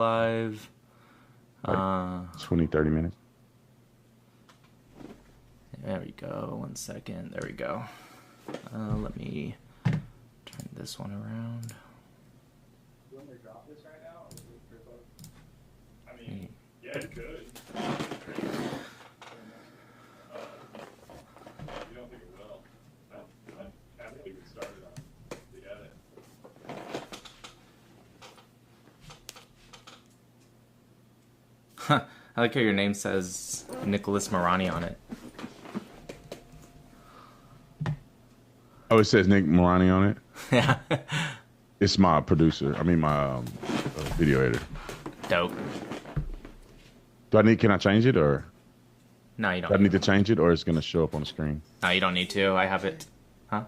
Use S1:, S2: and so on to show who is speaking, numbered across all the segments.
S1: live.
S2: Like 20, 30 minutes.
S1: There we go. 1 second. There we go. Let me turn this one around.
S3: You want me to drop this right now? Or is it pretty close? I mean, yeah, you could. You don't think it will? I haven't even started on the edit.
S1: I like how your name says Nicholas Marani on it.
S2: Oh, it says Nick Morani on it.
S1: Yeah.
S2: It's my producer. I mean, my video editor.
S1: Dope.
S2: Can I change it, or
S1: No, you
S2: do I
S1: don't.
S2: need to change it, or it's gonna show up on the screen?
S1: No, you don't need to. I have it. Huh?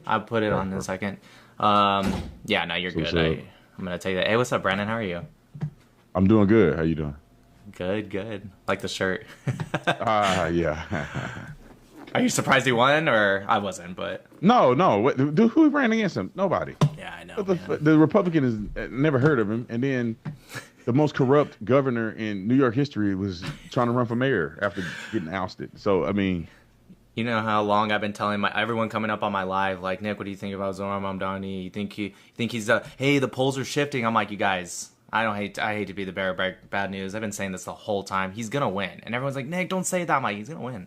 S1: I'll put it on in a second. Yeah, no, you're
S2: What's
S1: good.
S2: up?
S1: I'm gonna tell you that. Hey, what's up, Brandon? How are you?
S2: I'm doing good. How you doing?
S1: Good, good. Like the shirt.
S2: Yeah.
S1: Are you surprised he won, or I wasn't? But
S2: No. Dude, who ran against him? Nobody.
S1: yeah, I know.
S2: The Republican has never heard of him, and then the most corrupt governor in New York history was trying to run for mayor after getting ousted. So I mean,
S1: You know how long I've been telling everyone coming up on my live, like, Nick, what do you think about Zoran Mamdani? You think he's hey, the polls are shifting? I'm like, you guys, I hate to be the bearer of bad news. I've been saying this the whole time. He's gonna win, and everyone's like, Nick, don't say that. I'm like, he's gonna win.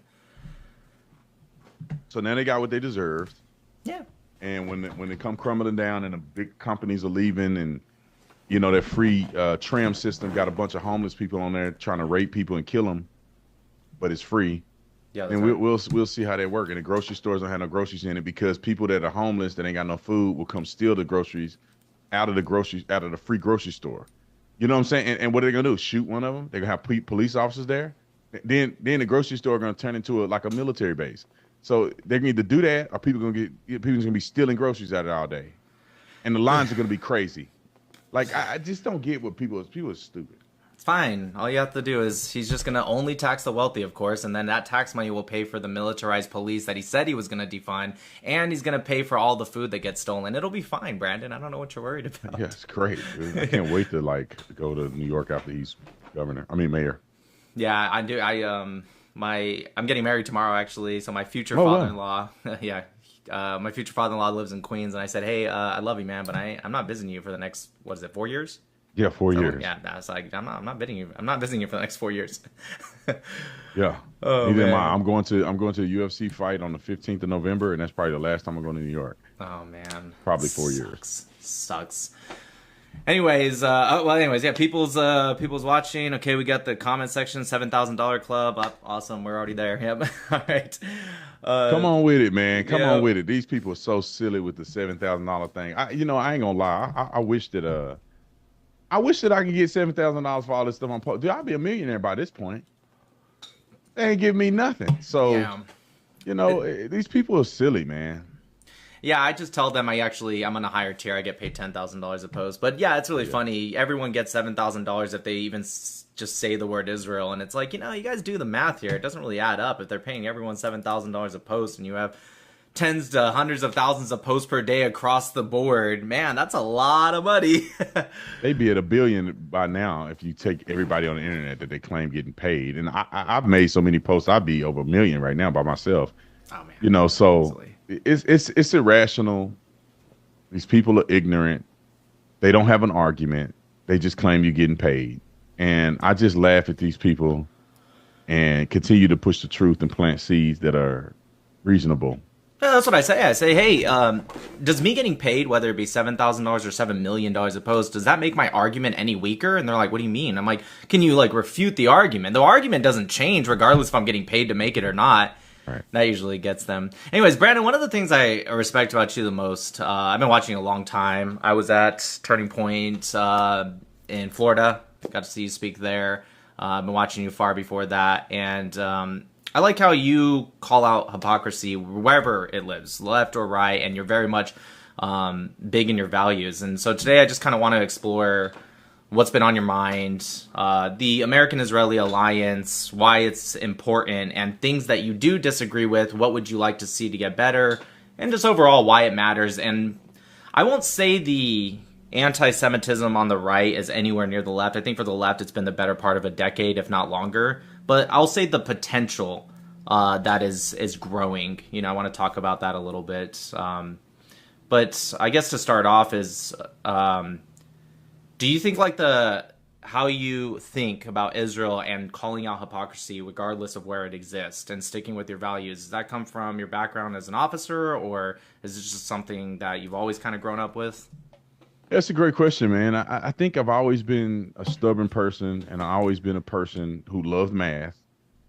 S2: so now they got what they deserved.
S1: Yeah.
S2: And when they come crumbling down and the big companies are leaving, and you know that free tram system got a bunch of homeless people on there trying to rape people and kill them, but it's free.
S1: Yeah.
S2: And we'll see how they work. And the grocery stores don't have no groceries in it because people that are homeless that ain't got no food will come steal the groceries out of the free grocery store. You know what I'm saying? And what are they gonna do? Shoot one of them? They're gonna have police officers there. Then the grocery store gonna turn into like a military base. So they can either do that, or people's gonna be stealing groceries out of it all day, and the lines are gonna be crazy. Like I just don't get what people are stupid.
S1: It's fine. All you have to do is he's just gonna only tax the wealthy, of course, and then that tax money will pay for the militarized police that he said he was gonna defund, and he's gonna pay for all the food that gets stolen. It'll be fine, Brandon. I don't know what you're worried about.
S2: Yeah, it's great, dude. I can't wait to go to New York after he's mayor.
S1: Yeah, I do. I'm getting married tomorrow, actually. So my future
S2: Oh, wow.
S1: father-in-law, yeah, my future father-in-law lives in Queens, and I said, hey, I love you, man, but I'm not visiting you for the next, 4 years?
S2: Yeah, 4
S1: So,
S2: years.
S1: yeah, that's like I'm not visiting you. I'm not visiting you for the next 4 years.
S2: Yeah.
S1: Oh,
S2: Neither am
S1: man.
S2: I. I'm going to a UFC fight on the 15th of November, and that's probably the last time I'm going to New York.
S1: Oh man,
S2: Probably 4 years.
S1: Sucks. Anyways, yeah, people's watching. Okay, we got the comment section, $7,000 club. Awesome, we're already there. Yep. All right.
S2: Come on with it, man. Come
S1: yeah.
S2: on with it. These people are so silly with the $7,000 thing. I ain't gonna lie. I wish that I could get $7,000 for all this stuff I'm posting. Dude, I'll be a millionaire by this point. They ain't giving me nothing. So,
S1: Yeah.
S2: these people are silly, man.
S1: Yeah, I just tell them I'm on a higher tier. I get paid $10,000 a post. But yeah, it's really funny. Everyone gets $7,000 if they even just say the word Israel. And it's like, you guys do the math here. It doesn't really add up. If they're paying everyone $7,000 a post and you have tens to hundreds of thousands of posts per day across the board, man, that's a lot of money.
S2: They'd be at $1 billion by now if you take everybody on the internet that they claim getting paid. And I've made so many posts, I'd be over $1 million right now by myself.
S1: Oh man.
S2: So
S1: Easily.
S2: it's irrational. These people are ignorant. They don't have an argument. They just claim you're getting paid. And I just laugh at these people and continue to push the truth and plant seeds that are reasonable.
S1: Yeah, that's what I say. I say, hey, does me getting paid, whether it be $7,000 or $7 million a post, does that make my argument any weaker? And they're like, what do you mean? I'm like, can you refute the argument? The argument doesn't change regardless if I'm getting paid to make it or not.
S2: Right.
S1: That usually gets them. Anyways, Brandon, one of the things I respect about you the most, I've been watching you a long time. I was at Turning Point in Florida. Got to see you speak there. I've been watching you far before that. And I like how you call out hypocrisy wherever it lives, left or right, and you're very much big in your values. And so today I just kind of want to explore what's been on your mind, the American-Israeli alliance, why it's important, and things that you do disagree with. What would you like to see to get better, and just overall why it matters. And I won't say the anti-Semitism on the right is anywhere near the left. I think for the left, it's been the better part of a decade, if not longer. But I'll say the potential that is growing. You know, I want to talk about that a little bit. But I guess to start off is, do you think like how you think about Israel and calling out hypocrisy regardless of where it exists and sticking with your values, does that come from your background as an officer, or is it just something that you've always kind of grown up with?
S2: That's a great question, man. I think I've always been a stubborn person, and I've always been a person who loved math.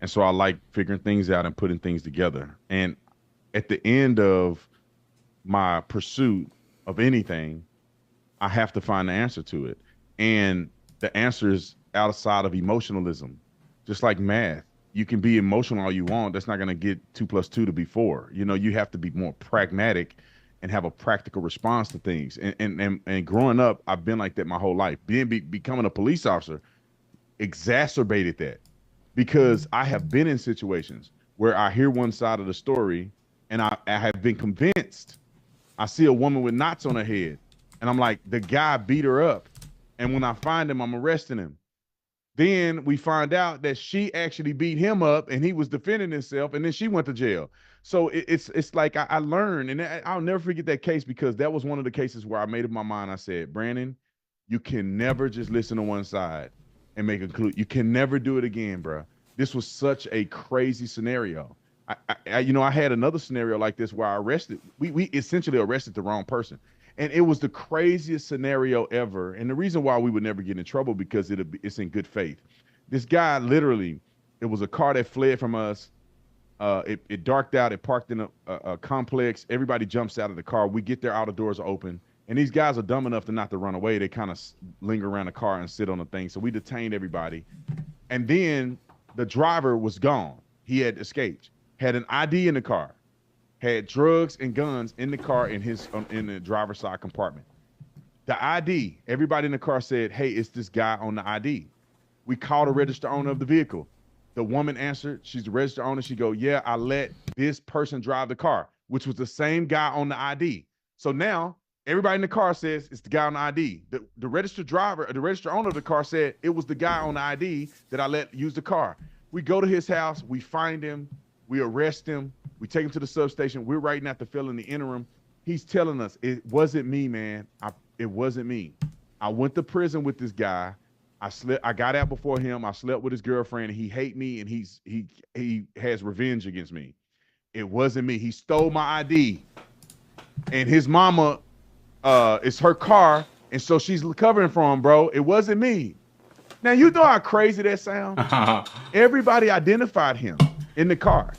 S2: And so I like figuring things out and putting things together. And at the end of my pursuit of anything, I have to find the answer to it. And the answer is outside of emotionalism. Just like math, you can be emotional all you want. That's not going to get 2 plus 2 to be 4. You know, you have to be more pragmatic and have a practical response to things. And growing up, I've been like that my whole life. Becoming a police officer exacerbated that, because I have been in situations where I hear one side of the story and I have been convinced. I see a woman with knots on her head and I'm like, the guy beat her up. And when I find him, I'm arresting him. Then we find out that she actually beat him up and he was defending himself, and then she went to jail. So it's like I learned, and I'll never forget that case, because that was one of the cases where I made up my mind. I said, Brandon, you can never just listen to one side and make a conclusion. You can never do it again, bro. This was such a crazy scenario. I had another scenario like this where we essentially arrested the wrong person. And it was the craziest scenario ever. And the reason why we would never get in trouble, because it's in good faith. This guy, literally, it was a car that fled from us. It darked out. It parked in a complex. Everybody jumps out of the car. We get there, all the doors are open. And these guys are dumb enough to not to run away. They kind of linger around the car and sit on the thing. So we detained everybody. And then the driver was gone. He had escaped. Had an ID in the car. Had drugs and guns in the car in the driver's side compartment. The ID, everybody in the car said, hey, it's this guy on the ID. We called the registered owner of the vehicle. The woman answered, she's the registered owner. She go, yeah, I let this person drive the car, which was the same guy on the ID. So now everybody in the car says it's the guy on the ID. The registered owner of the car said it was the guy on the ID that I let use the car. We go to his house, we find him, we arrest him. We take him to the substation. We're writing out the fill in the interim. He's telling us, it wasn't me, man. It wasn't me. I went to prison with this guy. I got out before him. I slept with his girlfriend. He hate me, and he has revenge against me. It wasn't me. He stole my ID. And his mama, it's her car, and so she's covering for him, bro. It wasn't me. Now, you know how crazy that sounds? Everybody identified him in the car.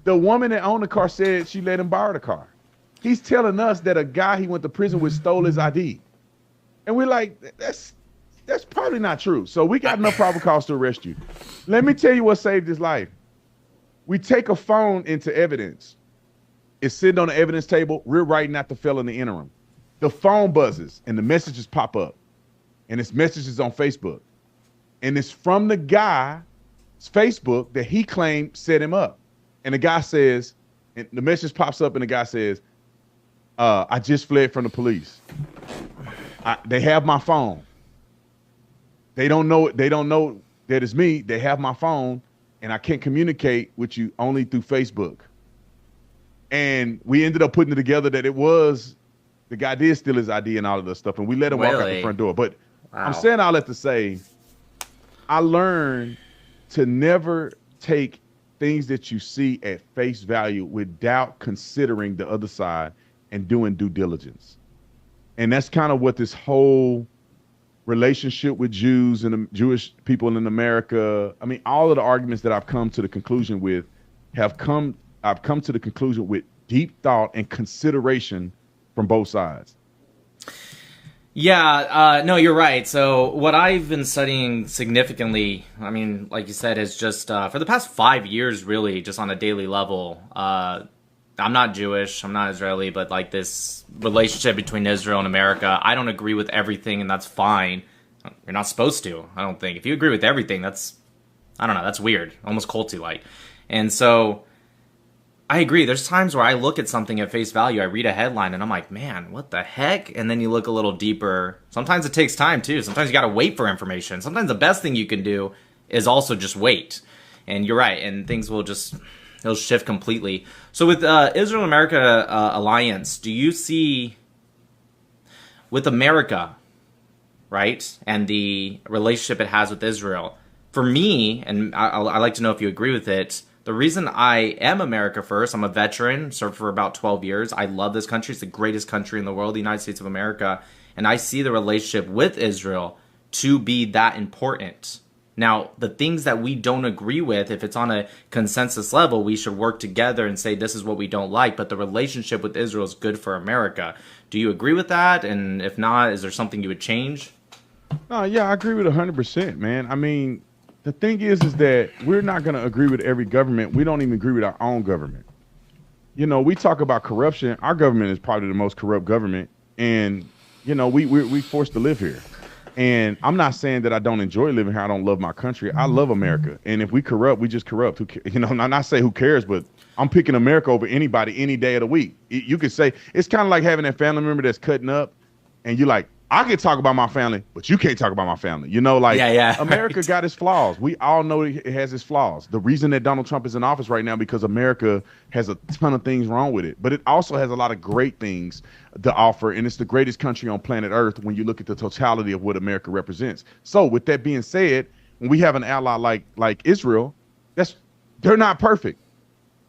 S2: The woman that owned the car said she let him borrow the car. He's telling us that a guy he went to prison with stole his ID. And we're like, that's probably not true. So we got enough probable cause to arrest you. Let me tell you what saved his life. We take a phone into evidence. It's sitting on the evidence table. We're writing out the felon in the interim. The phone buzzes and the messages pop up. And it's messages on Facebook. And it's from the guy's Facebook that he claimed set him up. And the guy says, and the message pops up and the guy says, I just fled from the police. They have my phone. They don't know that it's me. They have my phone, and I can't communicate with you only through Facebook. And we ended up putting it together that it was the guy did steal his ID and all of this stuff, and we let him walk out the front door. But wow. I'm saying all that to say, I learned to never take things that you see at face value without considering the other side and doing due diligence. And that's kind of what this whole relationship with Jews and the Jewish people in America, I mean, all of the arguments that I've come to the conclusion with I've come to the conclusion with deep thought and consideration from both sides.
S1: Yeah, no, you're right. So what I've been studying significantly, I mean, like you said, is just for the past 5 years, really, just on a daily level. I'm not Jewish, I'm not Israeli, but like this relationship between Israel and America, I don't agree with everything, and that's fine. You're not supposed to, I don't think. If you agree with everything, that's, I don't know, that's weird, almost culty-like. And so I agree. There's times where I look at something at face value, I read a headline, and I'm like, man, what the heck? And then you look a little deeper. Sometimes it takes time, too. Sometimes you got to wait for information. Sometimes the best thing you can do is also just wait. And you're right, and things will just, it'll shift completely. So with Israel-America alliance, do you see, with America, right, and the relationship it has with Israel, for me, and I like to know if you agree with it, the reason I am America first, I'm a veteran, served for about 12 years. I love this country. It's the greatest country in the world, the United States of America. And I see the relationship with Israel to be that important. Now, the things that we don't agree with, if it's on a consensus level, we should work together and say this is what we don't like. But the relationship with Israel is good for America. Do you agree with that? And if not, is there something you would change?
S2: No, yeah, I agree with 100%, man. I mean, the thing is that we're not going to agree with every government. We don't even agree with our own government. You know, we talk about corruption. Our government is probably the most corrupt government. And, you know, we forced to live here. And I'm not saying that I don't enjoy living here. I don't love my country. I love America. And if we corrupt, we just corrupt. You know, I'm not saying who cares, but I'm picking America over anybody any day of the week. You could say it's kind of like having that family member that's cutting up and you're like, I can talk about my family, but you can't talk about my family. You know, like America got its flaws. We all know it has its flaws. The reason that Donald Trump is in office right now because America has a ton of things wrong with it, but it also has a lot of great things to offer, and it's the greatest country on planet Earth when you look at the totality of what America represents. So with that being said, when we have an ally like Israel, they're not perfect.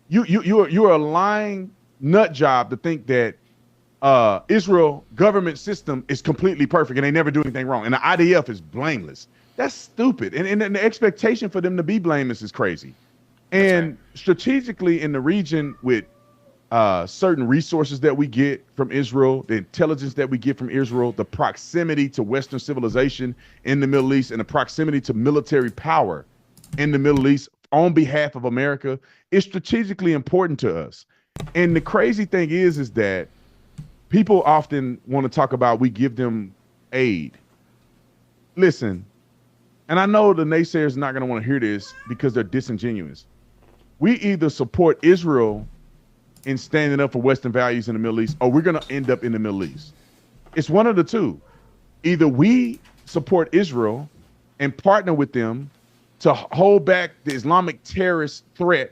S2: You're a lying nut job to think that Israel government system is completely perfect and they never do anything wrong. And the IDF is blameless. That's stupid. And the expectation for them to be blameless is crazy. And strategically in the region with certain resources that we get from Israel, the intelligence that we get from Israel, the proximity to Western civilization in the Middle East, and the proximity to military power in the Middle East on behalf of America is strategically important to us. And the crazy thing is that people often want to talk about we give them aid. Listen, and I know the naysayers are not going to want to hear this because they're disingenuous. We either support Israel in standing up for Western values in the Middle East, or we're going to end up in the Middle East. It's one of the two. Either we support Israel and partner with them to hold back the Islamic terrorist threat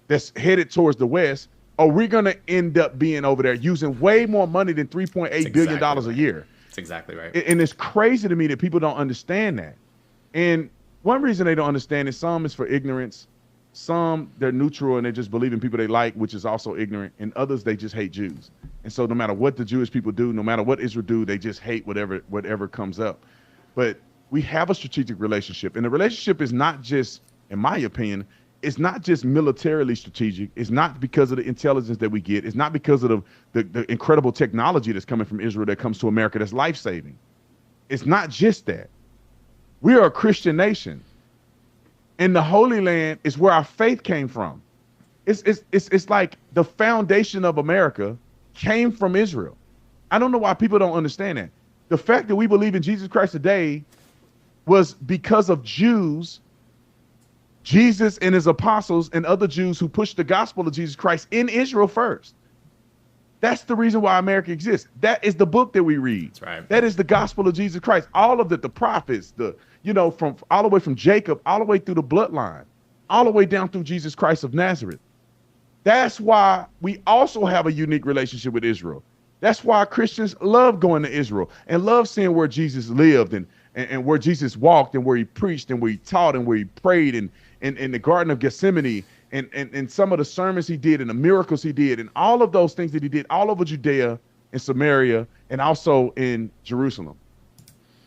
S2: that's headed towards the West, or we're going to end up being over there using way more money than $3.8 billion a year.
S1: That's exactly right.
S2: And it's crazy to me that people don't understand that. And one reason they don't understand is some is for ignorance. Some, they're neutral and they just believe in people they like, which is also ignorant. And others, they just hate Jews. And so no matter what the Jewish people do, no matter what Israel do, they just hate whatever comes up. But we have a strategic relationship. And the relationship is not just, in my opinion, it's not just militarily strategic. It's not because of the intelligence that we get. It's not because of the incredible technology that's coming from Israel that comes to America that's life-saving. It's not just that. We are a Christian nation. And the Holy Land is where our faith came from. It's like the foundation of America came from Israel. I don't know why people don't understand that. The fact that we believe in Jesus Christ today was because of Jews, Jesus and his apostles and other Jews who pushed the gospel of Jesus Christ in Israel first. That's the reason why America exists. That is the book that we read.
S1: That's right.
S2: That is the gospel of Jesus Christ. All of the prophets, from all the way from Jacob, all the way through the bloodline, all the way down through Jesus Christ of Nazareth. That's why we also have a unique relationship with Israel. That's why Christians love going to Israel and love seeing where Jesus lived and where Jesus walked and where he preached and where he taught and where he prayed and in the Garden of Gethsemane and some of the sermons he did and the miracles he did and all of those things that he did all over Judea and Samaria and also in Jerusalem.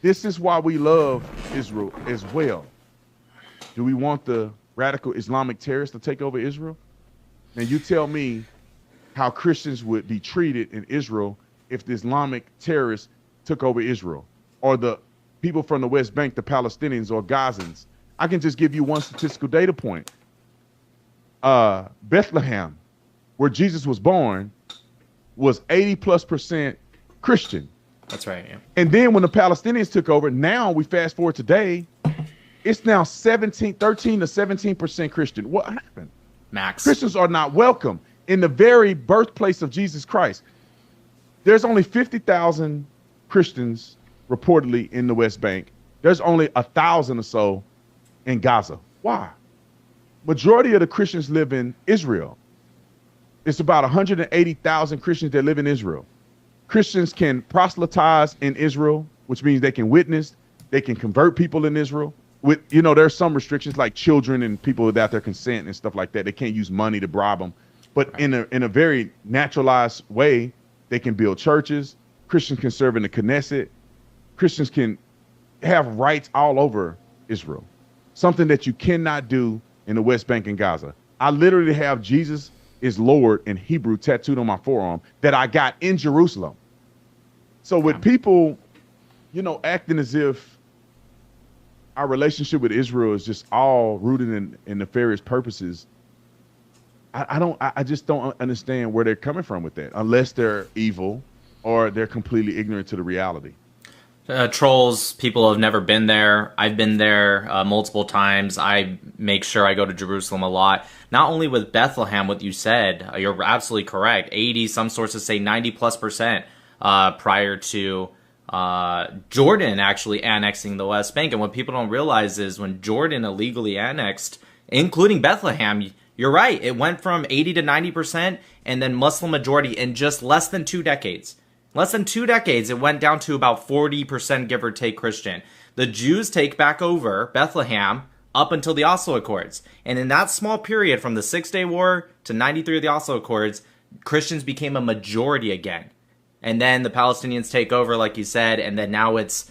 S2: This is why we love Israel as well. Do we want the radical Islamic terrorists to take over Israel? And you tell me how Christians would be treated in Israel if the Islamic terrorists took over Israel, or the people from the West Bank, the Palestinians or Gazans. I can just give you one statistical data point. Bethlehem, where Jesus was born, was 80+% Christian.
S1: That's right. Yeah.
S2: And then when the Palestinians took over, now we fast forward today, it's now 13 to 17% Christian. What happened?
S1: Max.
S2: Christians are not welcome. in the very birthplace of Jesus Christ. There's only 50,000 Christians reportedly in the West Bank. There's only 1,000 or so in Gaza. Why? Majority of the Christians live in Israel. It's about 180,000 Christians that live in Israel. Christians can proselytize in Israel, which means they can witness, they can convert people in Israel. With, there's some restrictions like children and people without their consent and stuff like that. They can't use money to bribe them. But in a very naturalized way, they can build churches. Christians can serve in the Knesset. Christians can have rights all over Israel. Something that you cannot do in the West Bank and Gaza. I literally have Jesus is Lord in Hebrew tattooed on my forearm that I got in Jerusalem. So with people, acting as if our relationship with Israel is just all rooted in nefarious purposes, I just don't understand where they're coming from with that, unless they're evil or they're completely ignorant to the reality.
S1: Trolls, people have never been there. I've been there multiple times. I make sure I go to Jerusalem a lot. Not only with Bethlehem, what you said, you're absolutely correct. 80, some sources say 90+% prior to Jordan actually annexing the West Bank. And what people don't realize is when Jordan illegally annexed, including Bethlehem, you're right, it went from 80 to 90% and then Muslim majority in just less than 2 decades. Less than 2 decades, it went down to about 40%, give or take, Christian. The Jews take back over Bethlehem up until the Oslo Accords. And in that small period, from the 6-Day War to 93 of the Oslo Accords, Christians became a majority again. And then the Palestinians take over, like you said, and then now it's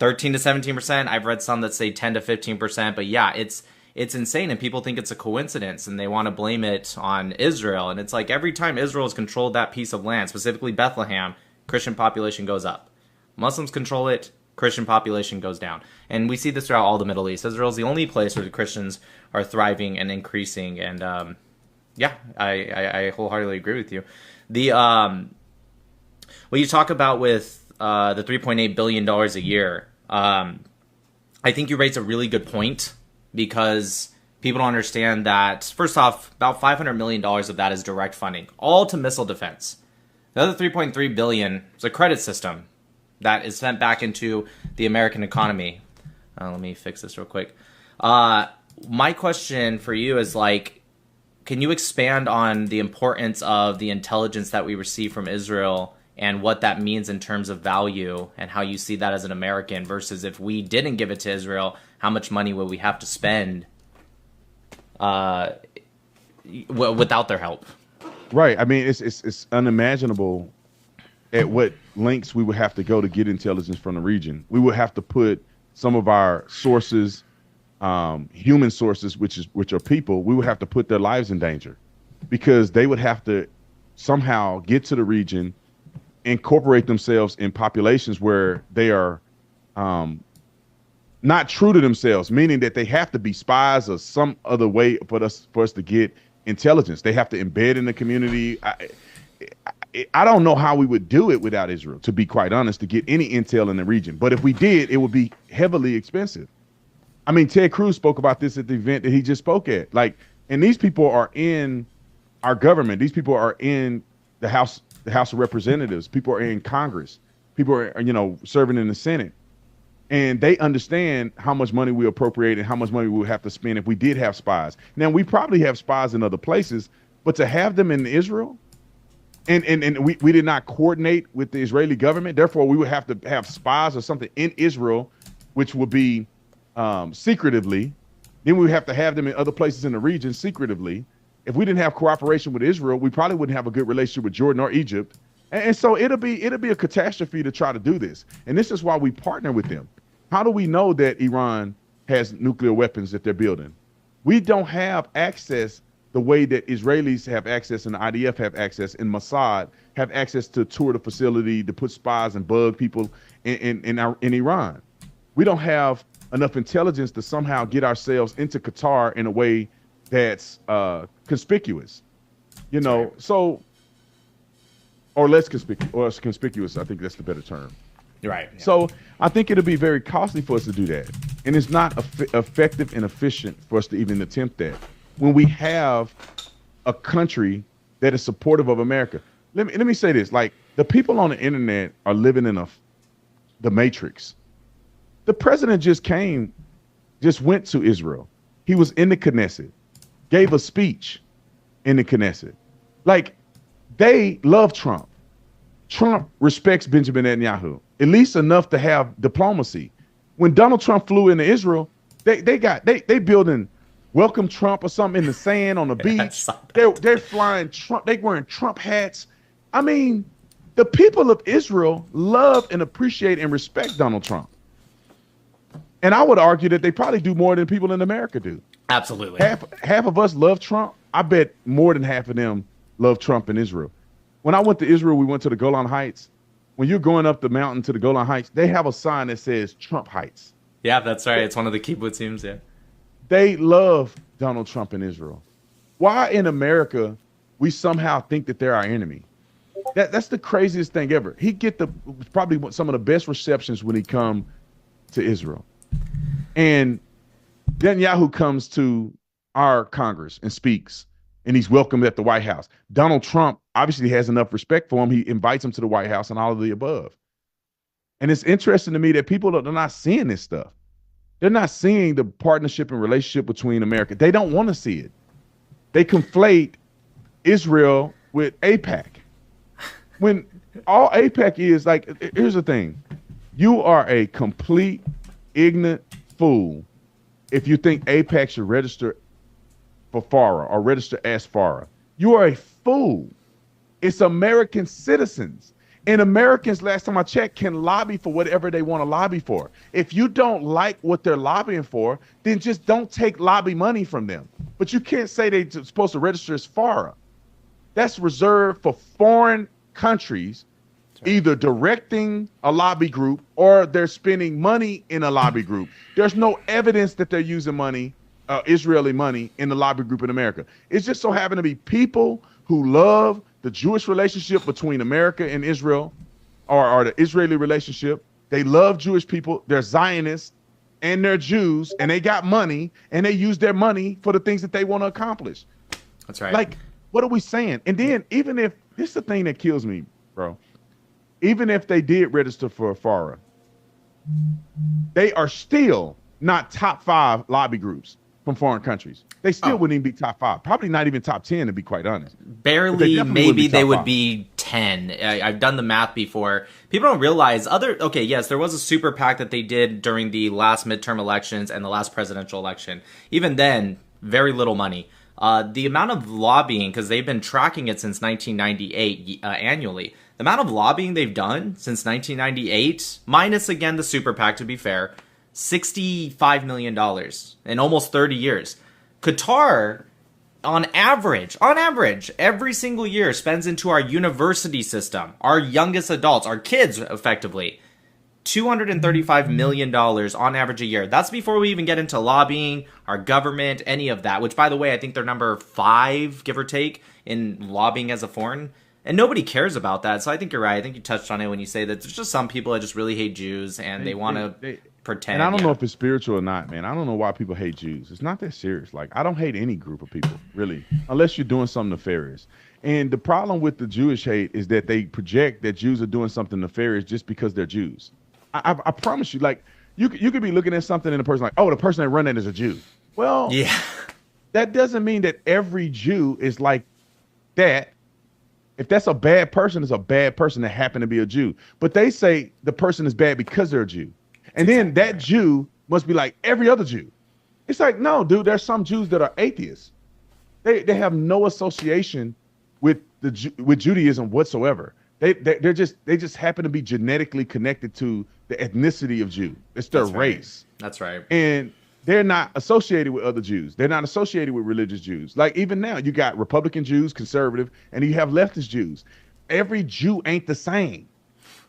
S1: 13 to 17%. I've read some that say 10 to 15%. But yeah, it's insane, and people think it's a coincidence, and they want to blame it on Israel. And it's like every time Israel has controlled that piece of land, specifically Bethlehem, Christian population goes up. Muslims control it, Christian population goes down. And we see this throughout all the Middle East. Israel is the only place where the Christians are thriving and increasing. And I wholeheartedly agree with you. The what you talk about with the $3.8 billion a year, I think you raise a really good point, because people don't understand that, first off, about $500 million of that is direct funding, all to missile defense. The other $3.3 billion is a credit system that is sent back into the American economy. Let me fix this real quick. My question for you is, can you expand on the importance of the intelligence that we receive from Israel and what that means in terms of value, and how you see that as an American versus if we didn't give it to Israel, how much money would we have to spend without their help?
S2: Right. I mean, it's unimaginable at what lengths we would have to go to get intelligence from the region. We would have to put some of our sources, human sources, which are people, we would have to put their lives in danger, because they would have to somehow get to the region, incorporate themselves in populations where they are not true to themselves, meaning that they have to be spies or some other way for us to get intelligence. They have to embed in the community. I don't know how we would do it without Israel, to be quite honest, to get any intel in the region. But if we did, it would be heavily expensive. I mean, Ted Cruz spoke about this at the event that he just spoke at. And these people are in our government. These people are in the House of Representatives. People are in Congress. People are, serving in the Senate. And they understand how much money we appropriate and how much money we would have to spend if we did have spies. Now, we probably have spies in other places, but to have them in Israel, and we did not coordinate with the Israeli government, therefore we would have to have spies or something in Israel, which would be secretively. Then we would have to have them in other places in the region secretively. If we didn't have cooperation with Israel, we probably wouldn't have a good relationship with Jordan or Egypt. And so it'll be a catastrophe to try to do this. And this is why we partner with them. How do we know that Iran has nuclear weapons that they're building? We don't have access the way that Israelis have access and the IDF have access and Mossad have access to tour the facility, to put spies and bug people in Iran. We don't have enough intelligence to somehow get ourselves into Qatar in a way that's conspicuous, so, or less conspicuous. I think that's the better term.
S1: Right. Yeah.
S2: So I think it'll be very costly for us to do that. And it's not effective and efficient for us to even attempt that. When we have a country that is supportive of America. Let me say this: like the people on the internet are living in the matrix. The president just went to Israel. He was in the Knesset, gave a speech in the Knesset. Like they love Trump. Trump respects Benjamin Netanyahu, at least enough to have diplomacy. When Donald Trump flew into Israel, they building welcome Trump or something in the sand on the beach. They're flying Trump. They wearing Trump hats. I mean, the people of Israel love and appreciate and respect Donald Trump. And I would argue that they probably do more than people in America do.
S1: Absolutely.
S2: Half of us love Trump. I bet more than half of them love Trump in Israel. When I went to Israel, we went to the Golan Heights. When you're going up the mountain to the Golan Heights, they have a sign that says Trump Heights.
S1: Yeah, that's right. It's one of the kibbutzim, yeah.
S2: They love Donald Trump in Israel. Why in America we somehow think that they're our enemy? That's the craziest thing ever. He get probably some of the best receptions when he come to Israel. And Netanyahu comes to our Congress and speaks, and he's welcomed at the White House. Donald Trump obviously has enough respect for him. He invites him to the White House and all of the above. And it's interesting to me that people are not seeing this stuff. They're not seeing the partnership and relationship between America. They don't want to see it. They conflate Israel with AIPAC. When all AIPAC is, like, here's the thing. You are a complete ignorant fool if you think AIPAC should register for FARA or register as FARA. You are a fool. It's American citizens. And Americans, last time I checked, can lobby for whatever they want to lobby for. If you don't like what they're lobbying for, then just don't take lobby money from them. But you can't say they're supposed to register as FARA. That's reserved for foreign countries, either directing a lobby group or they're spending money in a lobby group. There's no evidence that they're using money, Israeli money, in the lobby group in America. It's just so happen to be people who love the Jewish relationship between America and Israel, or the Israeli relationship. They love Jewish people. They're Zionists and they're Jews, and they got money, and they use their money for the things that they want to accomplish.
S1: That's right.
S2: Like, what are we saying? And then even if, this is the thing that kills me, bro. Even if they did register for FARA, they are still not top 5 lobby groups from foreign countries. They still wouldn't even be top 5. Probably not even top 10, to be quite honest.
S1: Barely, maybe they would be 10. I've done the math before. People don't realize yes, there was a super PAC that they did during the last midterm elections and the last presidential election. Even then, very little money. The amount of lobbying, because they've been tracking it since 1998 annually, the amount of lobbying they've done since 1998, minus again the super PAC to be fair, $65 million in almost 30 years. Qatar, on average, every single year spends into our university system, our youngest adults, our kids, effectively, $235 million on average a year. That's before we even get into lobbying, our government, any of that, which, by the way, I think they're number 5, give or take, in lobbying as a foreign. And nobody cares about that. So I think you're right. I think you touched on it when you say that there's just some people that just really hate Jews and they want to pretend.
S2: And I don't know if it's spiritual or not, man. I don't know why people hate Jews. It's not that serious. Like, I don't hate any group of people, really, unless you're doing something nefarious. And the problem with the Jewish hate is that they project that Jews are doing something nefarious just because they're Jews. I promise you, like, you could be looking at something in a person like, oh, the person that run that is a Jew. Well, yeah, that doesn't mean that every Jew is like that. If that's a bad person, it's a bad person that happened to be a Jew. But they say the person is bad because they're a Jew. And then that Jew must be like every other Jew. It's like, no, dude, there's some Jews that are atheists. They have no association with Judaism whatsoever. They just happen to be genetically connected to the ethnicity of Jew. It's their race.
S1: That's right.
S2: And they're not associated with other Jews. They're not associated with religious Jews. Like, even now, you got Republican Jews, conservative, and you have leftist Jews. Every Jew ain't the same.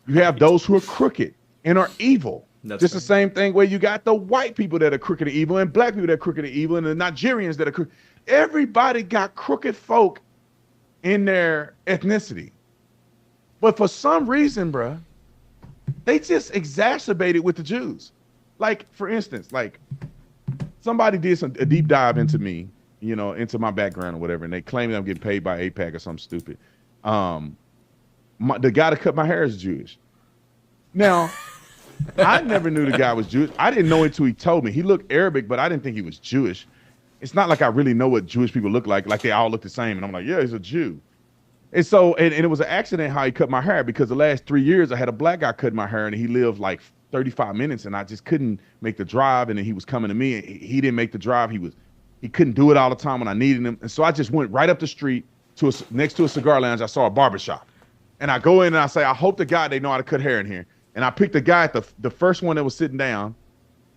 S2: You have those who are crooked and are evil. That's just the same thing where you got the white people that are crooked and evil, and black people that are crooked and evil, and the Nigerians that are crooked. Everybody got crooked folk in their ethnicity. But for some reason, bruh, they just exacerbated with the Jews. Like, for instance, like, somebody did a deep dive into me, into my background or whatever, and they claim that I'm getting paid by APAC or something stupid. The guy that cut my hair is Jewish. Now, I never knew the guy was Jewish. I didn't know until he told me. He looked Arabic, but I didn't think he was Jewish. It's not like I really know what Jewish people look like they all look the same. And I'm like, yeah, he's a Jew. And so, and it was an accident how he cut my hair, because the last 3 years I had a black guy cut my hair, and he lived like 35 minutes, and I just couldn't make the drive. And then he was coming to me, and he didn't make the drive. He couldn't do it all the time when I needed him. And so I just went right up the street to next to a cigar lounge. I saw a barbershop, and I go in and I say, I hope to God they know how to cut hair in here. And I picked the guy at the first one that was sitting down,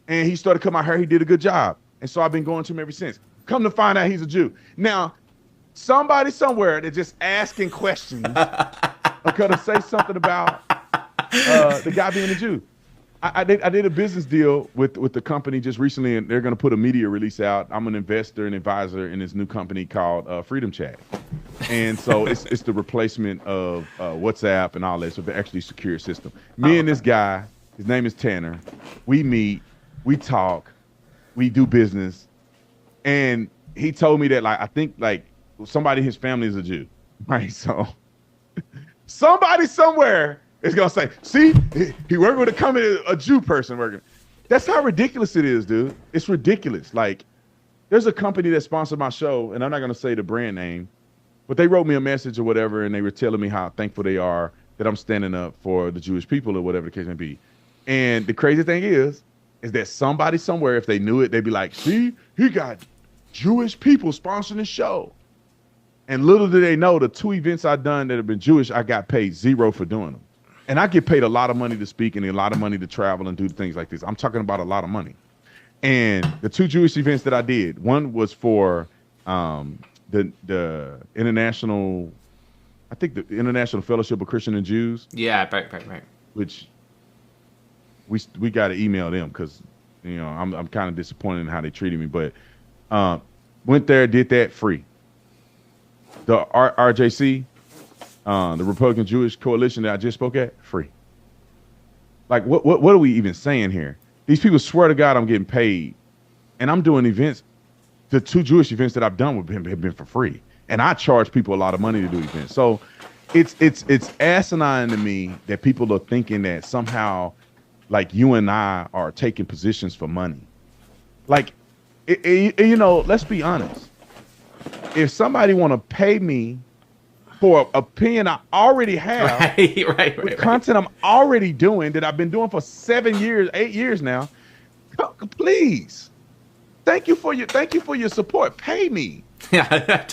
S2: and he started cutting my hair. He did a good job. And so I've been going to him ever since. Come to find out he's a Jew. Now, somebody somewhere that's just asking questions are going to say something about the guy being a Jew. I did a business deal with the company just recently, and they're going to put a media release out. I'm an investor and advisor in this new company called Freedom Chat. And so it's the replacement of WhatsApp and all that. So it's actually a secure system. Me and this guy, his name is Tanner, we meet, we talk, we do business. And he told me that, like, I think like somebody in his family is a Jew, right? So somebody somewhere is going to say, see, he worked with a Jew person working. That's how ridiculous it is, dude. It's ridiculous. Like, there's a company that sponsored my show, and I'm not going to say the brand name, but they wrote me a message or whatever, and they were telling me how thankful they are that I'm standing up for the Jewish people or whatever the case may be. And the crazy thing is that somebody somewhere, if they knew it, they'd be like, see, he got Jewish people sponsoring the show. And little do they know, the 2 events I've done that have been Jewish, I got paid $0 for doing them. And I get paid a lot of money to speak and a lot of money to travel and do things like this. I'm talking about a lot of money. And the 2 Jewish events that I did, one was for the international, I think the International Fellowship of Christian and Jews.
S1: Yeah, right.
S2: Which we got to email them, because I'm kind of disappointed in how they treated me. But went there, did that free. The RJC, the Republican Jewish Coalition that I just spoke at, free. Like, what are we even saying here? These people swear to God I'm getting paid, and I'm doing events. The 2 Jewish events that I've done have been for free, and I charge people a lot of money to do events. So it's asinine to me that people are thinking that somehow, like, you and I are taking positions for money. Like, let's be honest. If somebody want to pay me for an opinion I already have, right, content I'm already doing that I've been doing for 7 years, 8 years now, please, thank you for your support. Pay me.
S1: Yeah,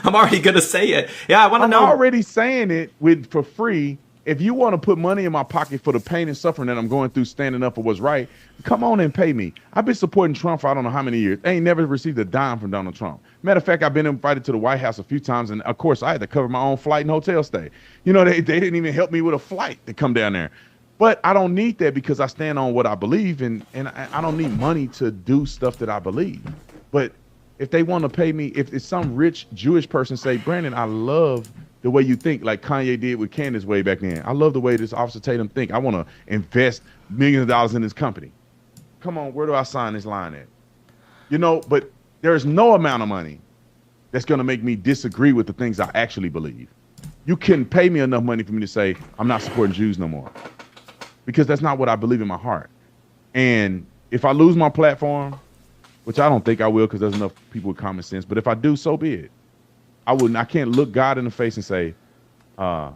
S1: I'm already gonna say it. Yeah, I want to know.
S2: I'm already saying it for free. If you want to put money in my pocket for the pain and suffering that I'm going through standing up for what's right, come on and pay me. I've been supporting Trump for I don't know how many years. I ain't never received a dime from Donald Trump. Matter of fact, I've been invited to the White House a few times, and of course I had to cover my own flight and hotel stay. They didn't even help me with a flight to come down there. But I don't need that, because I stand on what I believe, and I don't need money to do stuff that I believe. But if they want to pay me, if it's some rich Jewish person say, Brandon, I love the way you think, like Kanye did with Candace way back then. I love the way this Officer Tatum think. I want to invest millions of dollars in this company. Come on, where do I sign this line at? But there's no amount of money that's going to make me disagree with the things I actually believe. You can pay me enough money for me to say I'm not supporting Jews no more, because that's not what I believe in my heart. And if I lose my platform, which I don't think I will, because there's enough people with common sense, but if I do, so be it. I can't look God in the face and say that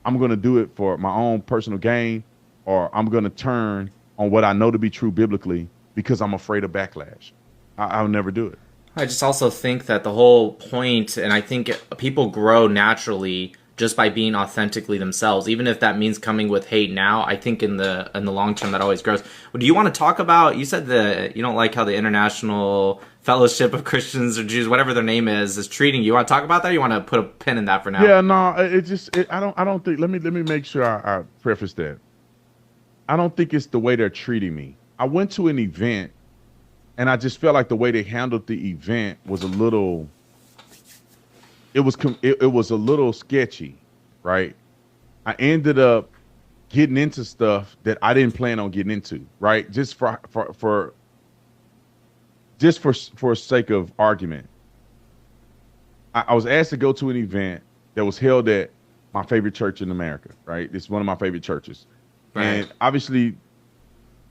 S2: I'm going to do it for my own personal gain, or I'm going to turn on what I know to be true biblically because I'm afraid of backlash. I'll never do it.
S1: I just also think that the whole point, and I think people grow naturally just by being authentically themselves, even if that means coming with hate now. I think in the long term that always grows. Do you want to talk about, you said that you don't like how the International Fellowship of Christians or Jews, whatever their name is treating you. You want to talk about that, or you want to put a pin in that for now?
S2: Yeah, no, I don't think, let me make sure I preface that. I don't think it's the way they're treating me. I went to an event, and I just felt like the way they handled the event was a little, it was a little sketchy, right? I ended up getting into stuff that I didn't plan on getting into, right? Just for just for sake of argument, I was asked to go to an event that was held at my favorite church in America, right? It's one of my favorite churches.
S1: Right.
S2: And obviously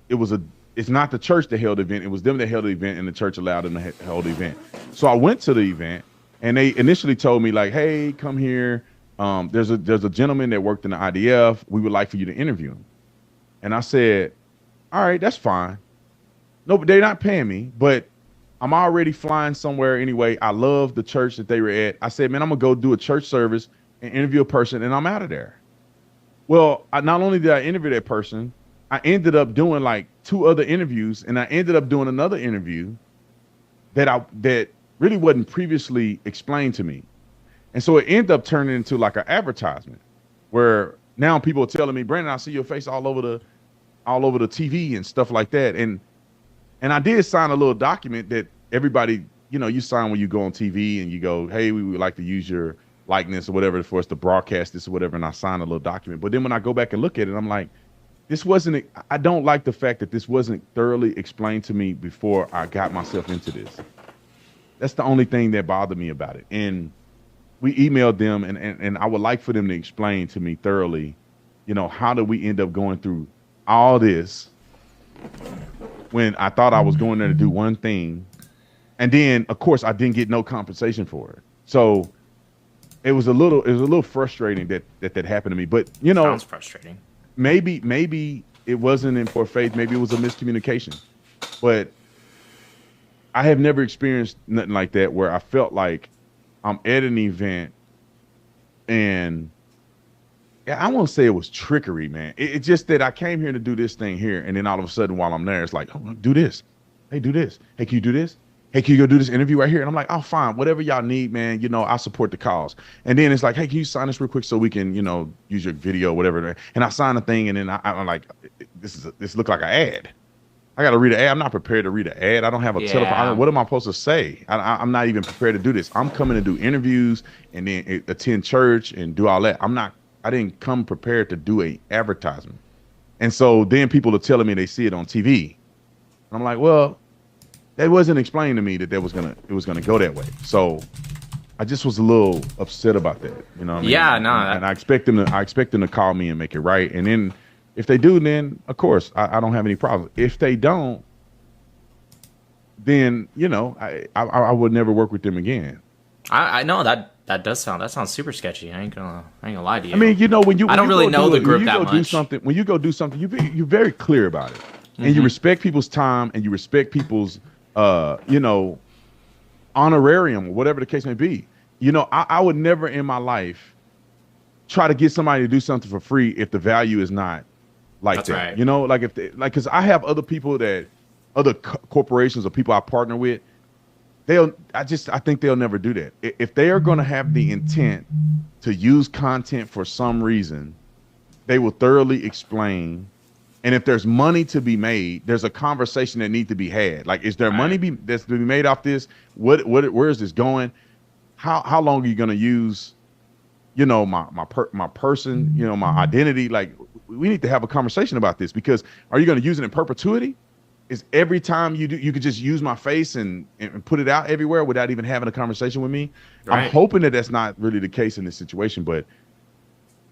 S2: it's not the church that held the event. It was them that held the event, and the church allowed them to hold the event. So I went to the event, and they initially told me like, hey, come here. There's a gentleman that worked in the IDF. We would like for you to interview him. And I said, all right, that's fine. No, but they're not paying me, but I'm already flying somewhere anyway. I love the church that they were at. I said, man, I'm going to go do a church service and interview a person, and I'm out of there. Well, not only did I interview that person, I ended up doing like 2 other interviews, and I ended up doing another interview that really wasn't previously explained to me. And so it ended up turning into like an advertisement where now people are telling me, Brandon, I see your face all over the TV and stuff like that. And I did sign a little document that everybody, you sign when you go on TV and you go, hey, we would like to use your likeness or whatever for us to broadcast this or whatever. And I signed a little document. But then when I go back and look at it, I'm like, I don't like the fact that this wasn't thoroughly explained to me before I got myself into this. That's the only thing that bothered me about it. And we emailed them, and I would like for them to explain to me thoroughly, how did we end up going through all this when I thought I was going there to do one thing. And then, of course, I didn't get no compensation for it. So it was a little frustrating that happened to me. But,
S1: Sounds frustrating.
S2: Maybe it wasn't in poor faith. Maybe it was a miscommunication. But I have never experienced nothing like that where I felt like I'm at an event and I won't say it was trickery, man. It's just that I came here to do this thing here. And then all of a sudden while I'm there, it's like, oh, do this. Hey, do this. Hey, can you do this? Hey, can you go do this interview right here? And I'm like, oh, fine. Whatever y'all need, man. I support the cause. And then it's like, hey, can you sign this real quick so we can, use your video, whatever. And I sign a thing. And then I'm like, this look like an ad. I got to read an ad. I'm not prepared to read an ad. I don't have a telephone. What am I supposed to say? I'm not even prepared to do this. I'm coming to do interviews and then attend church and do all that. I didn't come prepared to do a advertisement. And so then people are telling me they see it on TV. I'm like, well, that wasn't explained to me that it was gonna go that way. So I just was a little upset about that. You know what I mean?
S1: Yeah, no.
S2: And I expect them to call me and make it right. And then if they do, then of course I don't have any problem. If they don't, then I would never work with them again.
S1: I know that sounds super sketchy. I ain't gonna lie to you.
S2: I mean, when
S1: I don't really know the group that much.
S2: When you go do something, you're very clear about it, and you respect people's time and you respect people's honorarium or whatever the case may be. I would never in my life try to get somebody to do something for free if the value is not like
S1: That's
S2: that.
S1: right.
S2: Because I have other people other corporations or people I partner with. I think they'll never do that. If they are going to have the intent to use content for some reason, they will thoroughly explain. And if there's money to be made, there's a conversation that needs to be had. Like, is there money that's to be made off this? Where is this going? How long are you going to use, my person, my identity? Like, we need to have a conversation about this, because are you going to use it in perpetuity? Is every time you do, you could just use my face and put it out everywhere without even having a conversation with me? Right. I'm hoping that that's not really the case in this situation, but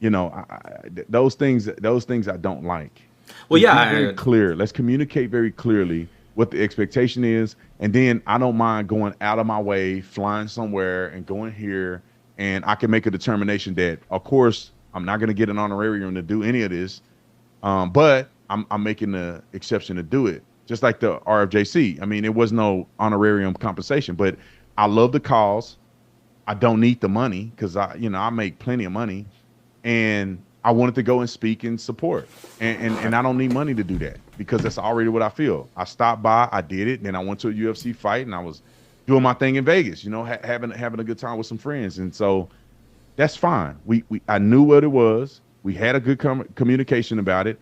S2: those things I don't like.
S1: Well,
S2: very clear. Let's communicate very clearly what the expectation is, and then I don't mind going out of my way, flying somewhere, and going here, and I can make a determination that, of course, I'm not going to get an honorarium to do any of this, but I'm making the exception to do it. Just like the RFJC. I mean, it was no honorarium compensation, but I love the cause. I don't need the money because I make plenty of money, and I wanted to go and speak and support. And I don't need money to do that because that's already what I feel. I stopped by, I did it, then I went to a UFC fight, and I was doing my thing in Vegas, having a good time with some friends. And so that's fine. I knew what it was. We had a good communication about it.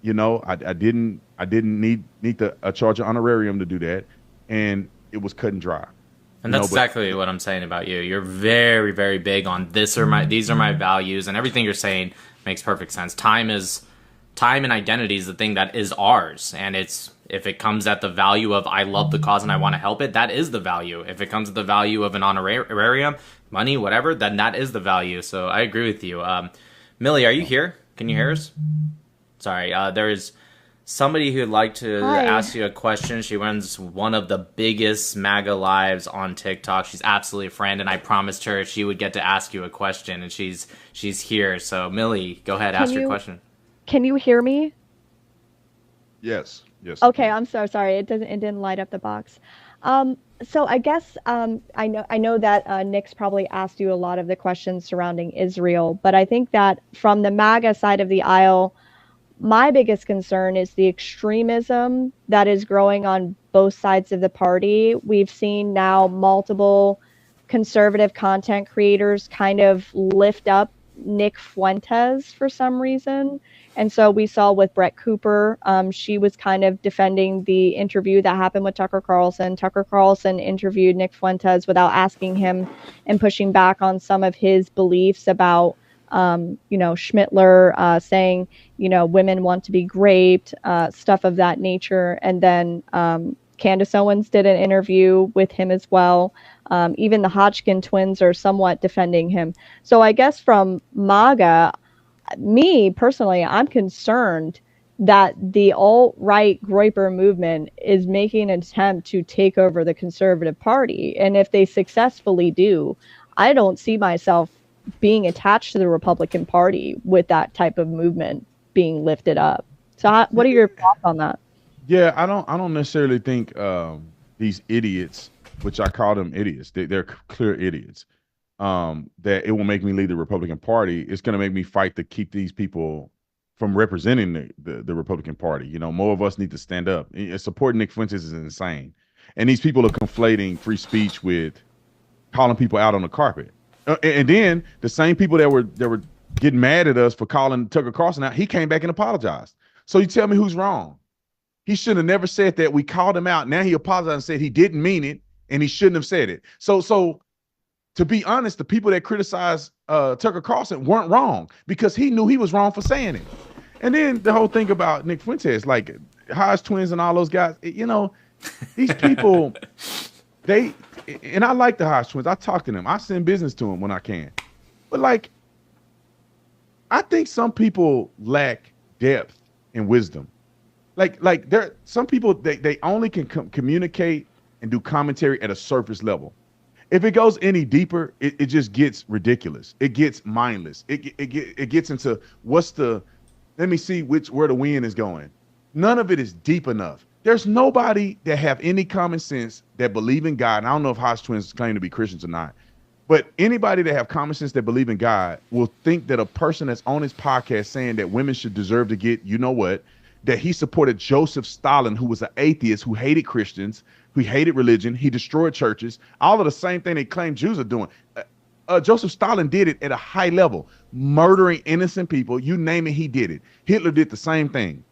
S2: I didn't need to charge an honorarium to do that, and it was cut and dry.
S1: And that's exactly what I'm saying about you. You're very, very big on these are my values, and everything you're saying makes perfect sense. Time is time and identity is the thing that is ours, and if it comes at the value of I love the cause and I want to help it, that is the value. If it comes at the value of an honorarium, money, whatever, then that is the value. So I agree with you. Millie, are you here? Can you hear us? Sorry, there is somebody who'd like to ask you a question. She runs one of the biggest MAGA lives on TikTok. She's absolutely a friend, and I promised her she would get to ask you a question, and she's here. So Millie, go ahead, ask your question.
S4: Can you hear me?
S2: Yes. Yes.
S4: Okay, I'm so sorry. It didn't light up the box. So I guess I know that Nick's probably asked you a lot of the questions surrounding Israel, but I think that from the MAGA side of the aisle, my biggest concern is the extremism that is growing on both sides of the party. We've seen now multiple conservative content creators kind of lift up Nick Fuentes for some reason. And so we saw with Brett Cooper, she was kind of defending the interview that happened with Tucker Carlson. Tucker Carlson interviewed Nick Fuentes without asking him and pushing back on some of his beliefs about, Schmittler saying, women want to be raped, stuff of that nature. And then Candace Owens did an interview with him as well. Even the Hodgkin twins are somewhat defending him. So I guess from MAGA, me personally, I'm concerned that the alt-right Groyper movement is making an attempt to take over the conservative party. And if they successfully do, I don't see myself being attached to the Republican Party with that type of movement being lifted up. So what are your thoughts on that?
S2: Yeah, I don't necessarily think these idiots, which I call them idiots, they're clear idiots, that it will make me leave the Republican Party. It's going to make me fight to keep these people from representing the Republican Party. More of us need to stand up. Supporting Nick Fuentes is insane. And these people are conflating free speech with calling people out on the carpet. And then the same people that were getting mad at us for calling Tucker Carlson out, he came back and apologized. So you tell me who's wrong? He should have never said that. We called him out. Now he apologized and said he didn't mean it and he shouldn't have said it. So to be honest, the people that criticized Tucker Carlson weren't wrong because he knew he was wrong for saying it. And then the whole thing about Nick Fuentes, like Hodge twins and all those guys, these people, and I like the Hodge twins. I talk to them. I send business to them when I can. But I think some people lack depth and wisdom. Like there, some people they only can communicate and do commentary at a surface level. If it goes any deeper, it just gets ridiculous. It gets mindless. It gets into let me see where the wind is going. None of it is deep enough. There's nobody that have any common sense that believe in God. And I don't know if Hodge twins claim to be Christians or not, but anybody that have common sense that believe in God will think that a person that's on his podcast saying that women should deserve to get, that he supported Joseph Stalin, who was an atheist, who hated Christians, who hated religion. He destroyed churches. All of the same thing they claim Jews are doing. Joseph Stalin did it at a high level, murdering innocent people. You name it, he did it. Hitler did the same thing.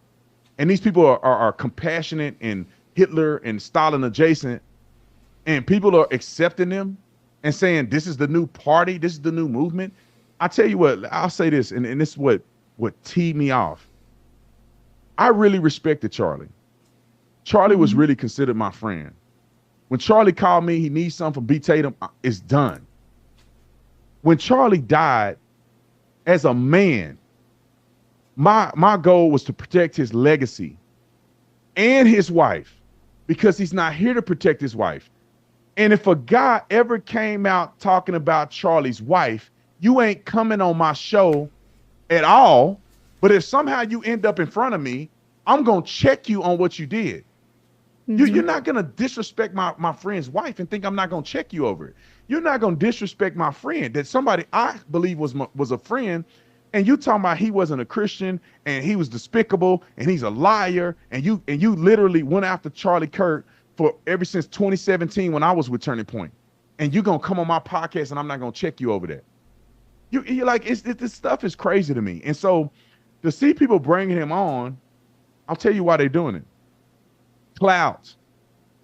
S2: And these people are compassionate and Hitler and Stalin adjacent. And people are accepting them and saying, this is the new party. This is the new movement. I tell you what, I'll say this, and this is what teed me off. I really respected Charlie. Charlie was really considered my friend. When Charlie called me, he needs something from B. Tatum, it's done. When Charlie died, as a man, my goal was to protect his legacy and his wife, because he's not here to protect his wife. And if a guy ever came out talking about Charlie's wife, you ain't coming on my show at all. But if somehow you end up in front of me, I'm going to check you on what you did. Mm-hmm. You're not going to disrespect my friend's wife and think I'm not going to check you over it. You're not going to disrespect my friend, that somebody I believe was a friend, and you talking about he wasn't a Christian and he was despicable and he's a liar, and you literally went after Charlie Kirk for ever since 2017 when I was with Turning Point. And you're going to come on my podcast and I'm not going to check you over that. You're like, this stuff is crazy to me. And so to see people bringing him on, I'll tell you why they're doing it. Clouds.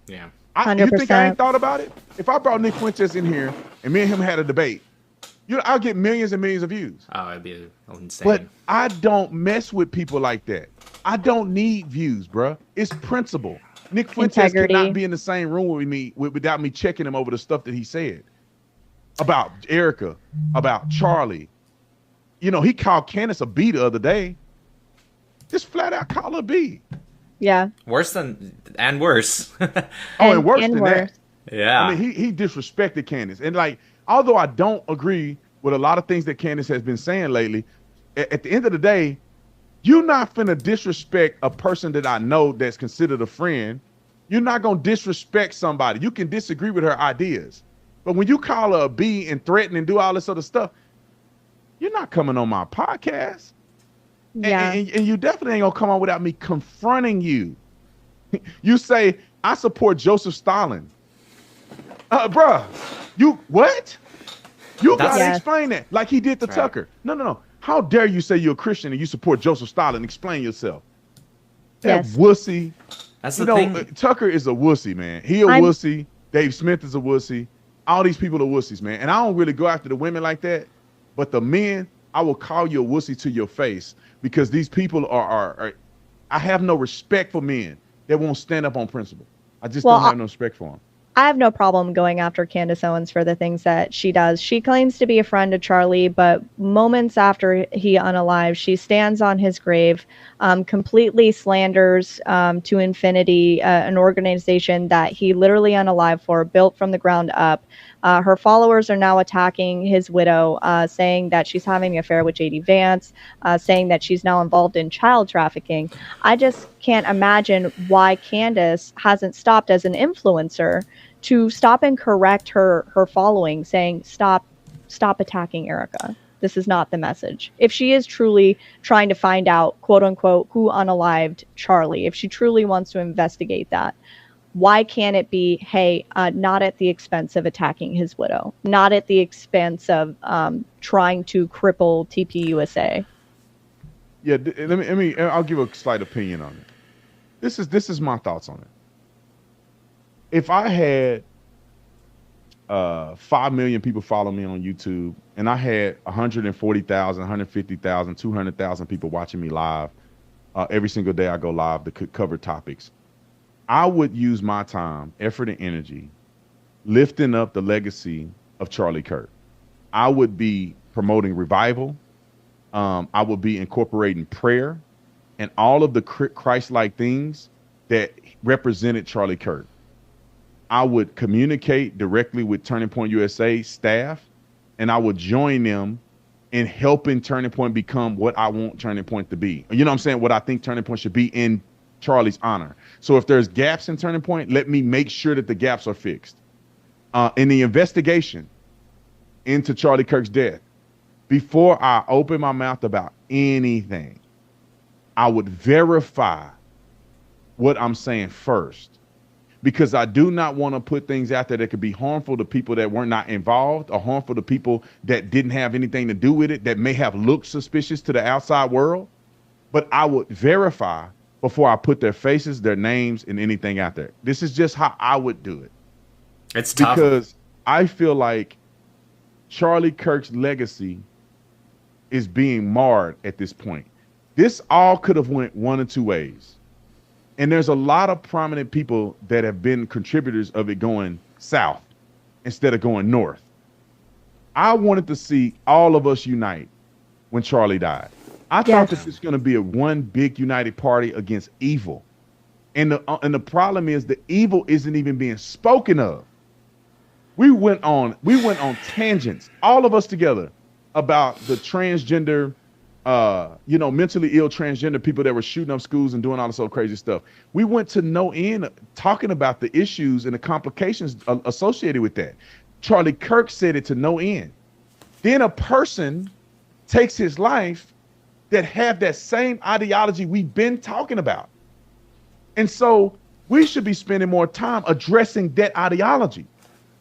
S1: Yeah.
S2: You think I ain't thought about it? If I brought Nick Fuentes in here and me and him had a debate, I'll get millions and millions of views.
S1: Oh, it'd be insane.
S2: But I don't mess with people like that. I don't need views, bruh. It's principle. Nick Fuentes
S4: Integrity.
S2: cannot be in the same room with me without me checking him over the stuff that he said about Erica, about Charlie. You know, he called Candace a B the other day. Just flat out call her a B.
S4: Yeah.
S1: Worse.
S2: And worse than that.
S1: Yeah.
S2: I mean, he disrespected Candace. And like, although I don't agree with a lot of things that Candace has been saying lately, at the end of the day, you're not finna disrespect a person that I know that's considered a friend. You're not gonna disrespect somebody. You can disagree with her ideas. But when you call her a B and threaten and do all this other stuff, you're not coming on my podcast.
S4: Yeah.
S2: And you definitely ain't gonna come on without me confronting you. You say, I support Joseph Stalin. Bruh, you what? You gotta explain that like he did to Tucker. No. How dare you say you're a Christian and you support Joseph Stalin? Explain yourself. That wussy.
S1: That's the thing.
S2: Tucker is a wussy, man. He a wussy. Dave Smith is a wussy. All these people are wussies, man. And I don't really go after the women like that. But the men, I will call you a wussy to your face because these people are I have no respect for men that won't stand up on principle. I just don't have no respect for them.
S4: I have no problem going after Candace Owens for the things that she does. She claims to be a friend of Charlie, but moments after he unalived, she stands on his grave, completely slanders to infinity an organization that he literally unalived for, built from the ground up. Her followers are now attacking his widow, saying that she's having an affair with J.D. Vance, saying that she's now involved in child trafficking. I just can't imagine why Candace hasn't stopped as an influencer to stop and correct her following, saying, stop attacking Erica. This is not the message. If she is truly trying to find out, quote unquote, who unalived Charlie, if she truly wants to investigate that, why can't it be, hey, not at the expense of attacking his widow, not at the expense of trying to cripple TPUSA?
S2: Yeah, let me. I'll give a slight opinion on it. This is my thoughts on it. If I had 5 million people follow me on YouTube, and I had 140,000, 150,000, 200,000 people watching me live every single day I go live to cover topics, I would use my time, effort, and energy lifting up the legacy of Charlie Kirk. I would be promoting revival. I would be incorporating prayer and all of the Christ-like things that represented Charlie Kirk. I would communicate directly with Turning Point USA staff, and I would join them in helping Turning Point become what I want Turning Point to be. You know what I'm saying? What I think Turning Point should be in Charlie's honor. So if there's gaps in Turning Point, let me make sure that the gaps are fixed. In the investigation into Charlie Kirk's death, before I open my mouth about anything, I would verify what I'm saying first, because I do not want to put things out there that could be harmful to people that were not involved, or harmful to people that didn't have anything to do with it, that may have looked suspicious to the outside world. But I would verify before I put their faces, their names, and anything out there. This is just how I would do it.
S1: It's tough.
S2: Because I feel like Charlie Kirk's legacy is being marred at this point. This all could have went one of two ways. And there's a lot of prominent people that have been contributors of it going south instead of going north. I wanted to see all of us unite when Charlie died. I thought that it's going to be a one big united party against evil. And the problem is the evil isn't even being spoken of. We went on tangents, all of us together, about the transgender, mentally ill transgender people that were shooting up schools and doing all this old crazy stuff. We went to no end talking about the issues and the complications associated with that. Charlie Kirk said it to no end. Then a person takes his life that have that same ideology we've been talking about. And so we should be spending more time addressing that ideology.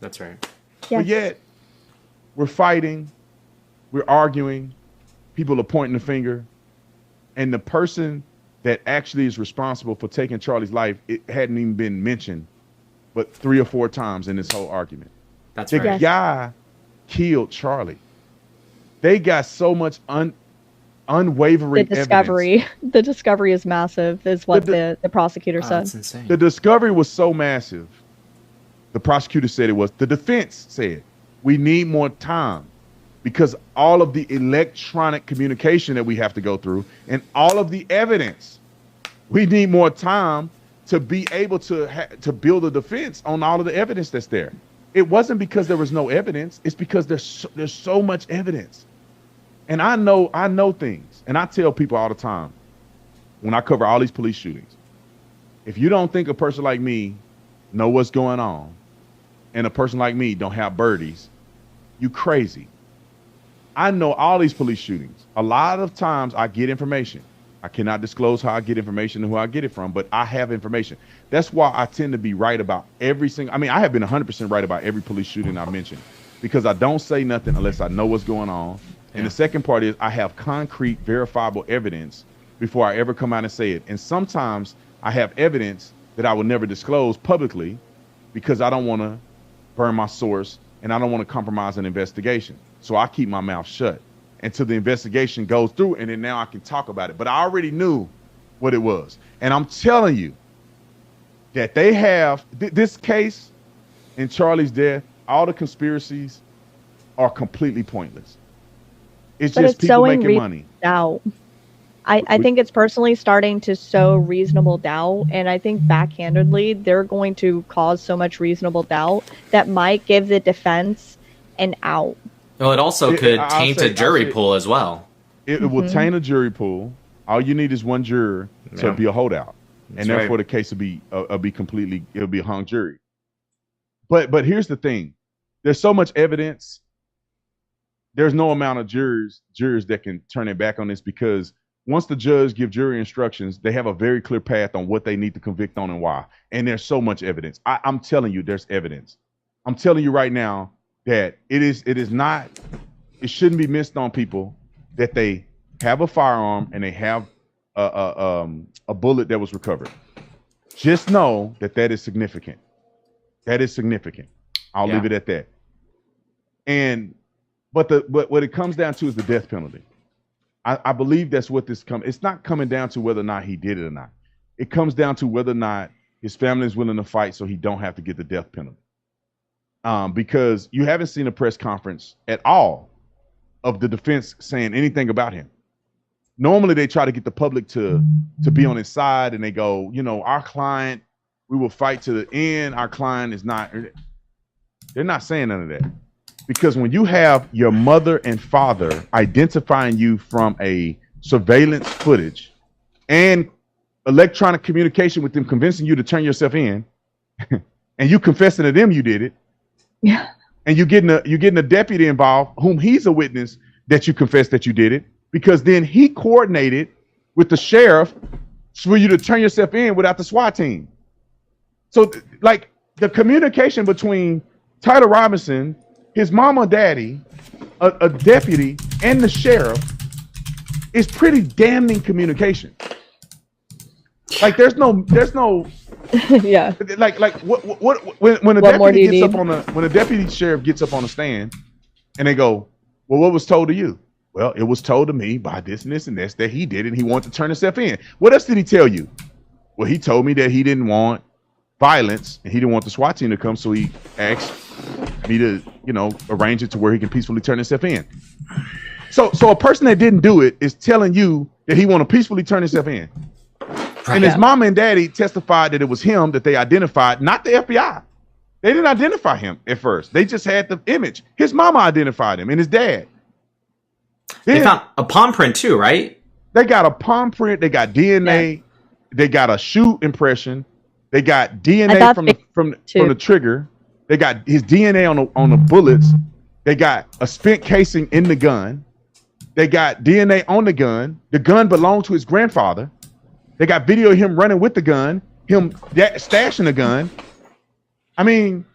S1: That's right.
S4: Yes.
S2: But yet we're fighting, we're arguing, people are pointing the finger, and the person that actually is responsible for taking Charlie's life, it hadn't even been mentioned but 3 or 4 times in this whole argument.
S1: That's
S2: the
S1: right.
S2: guy killed Charlie. They got so much unwavering
S4: The discovery,
S2: evidence.
S4: the discovery is massive, is what the prosecutor
S1: Oh,
S4: said.
S1: that's insane.
S2: The discovery was so massive. The prosecutor said it was. The defense said, we need more time because all of the electronic communication that we have to go through and all of the evidence, we need more time to be able to build a defense on all of the evidence that's there. It wasn't because there was no evidence. It's because there's so much evidence. And I know things. And I tell people all the time when I cover all these police shootings, if you don't think a person like me know what's going on and a person like me don't have birdies, you crazy. I know all these police shootings. A lot of times I get information. I cannot disclose how I get information and who I get it from, but I have information. That's why I tend to be right about every single, I have been 100% right about every police shooting I mentioned because I don't say nothing unless I know what's going on. Yeah. And the second part is I have concrete, verifiable evidence before I ever come out and say it. And sometimes I have evidence that I will never disclose publicly because I don't want to burn my source and I don't want to compromise an investigation. So I keep my mouth shut until the investigation goes through, and then now I can talk about it. But I already knew what it was. And I'm telling you that they have this case in Charlie's death, all the conspiracies are completely pointless. It's just people making money.
S4: Doubt. I think it's personally starting to sow reasonable doubt, and I think backhandedly they're going to cause so much reasonable doubt that might give the defense an out.
S1: Well, it also could taint a jury pool as well.
S2: It will taint a jury pool. All you need is one juror to be a holdout, and therefore the case will be completely, it'll be a hung jury. But here's the thing: there's so much evidence. There's no amount of jurors that can turn it back on this because once the judge give jury instructions, they have a very clear path on what they need to convict on and why. And there's so much evidence. I'm telling you, there's evidence. I'm telling you right now that it shouldn't be missed on people that they have a firearm and they have a bullet that was recovered. Just know that is significant. That is significant. I'll leave it at that. But what it comes down to is the death penalty. I believe that's what it's not coming down to whether or not he did it or not. It comes down to whether or not his family is willing to fight so he don't have to get the death penalty. Because you haven't seen a press conference at all of the defense saying anything about him. Normally they try to get the public to be on his side and they go, our client, we will fight to the end. Our client is not, they're not saying none of that. Because when you have your mother and father identifying you from a surveillance footage and electronic communication with them, convincing you to turn yourself in, and you confessing to them you did it, and you're getting a deputy involved, whom he's a witness that you confessed that you did it, because then he coordinated with the sheriff for you to turn yourself in without the SWAT team. So, like the communication between Tyler Robinson, his mama, daddy, a deputy, and the sheriff is pretty damning communication. Like there's no
S4: yeah.
S2: Like when a deputy sheriff gets up on the stand and they go, well, what was told to you? Well, it was told to me by this and this and this that he did and he wanted to turn himself in. What else did he tell you? Well, he told me that he didn't want violence and he didn't want the SWAT team to come, so he asked me to, arrange it to where he can peacefully turn himself in. So a person that didn't do it is telling you that he want to peacefully turn himself in. And his mama and daddy testified that it was him that they identified, not the FBI. They didn't identify him at first. They just had the image. His mama identified him and his dad.
S1: They found a palm print too, right?
S2: They got a palm print. They got DNA. Yeah. They got a shoe impression. They got DNA from the trigger. They got his DNA on the bullets. They got a spent casing in the gun. They got DNA on the gun. The gun belonged to his grandfather. They got video of him running with the gun, him stashing the gun. I mean,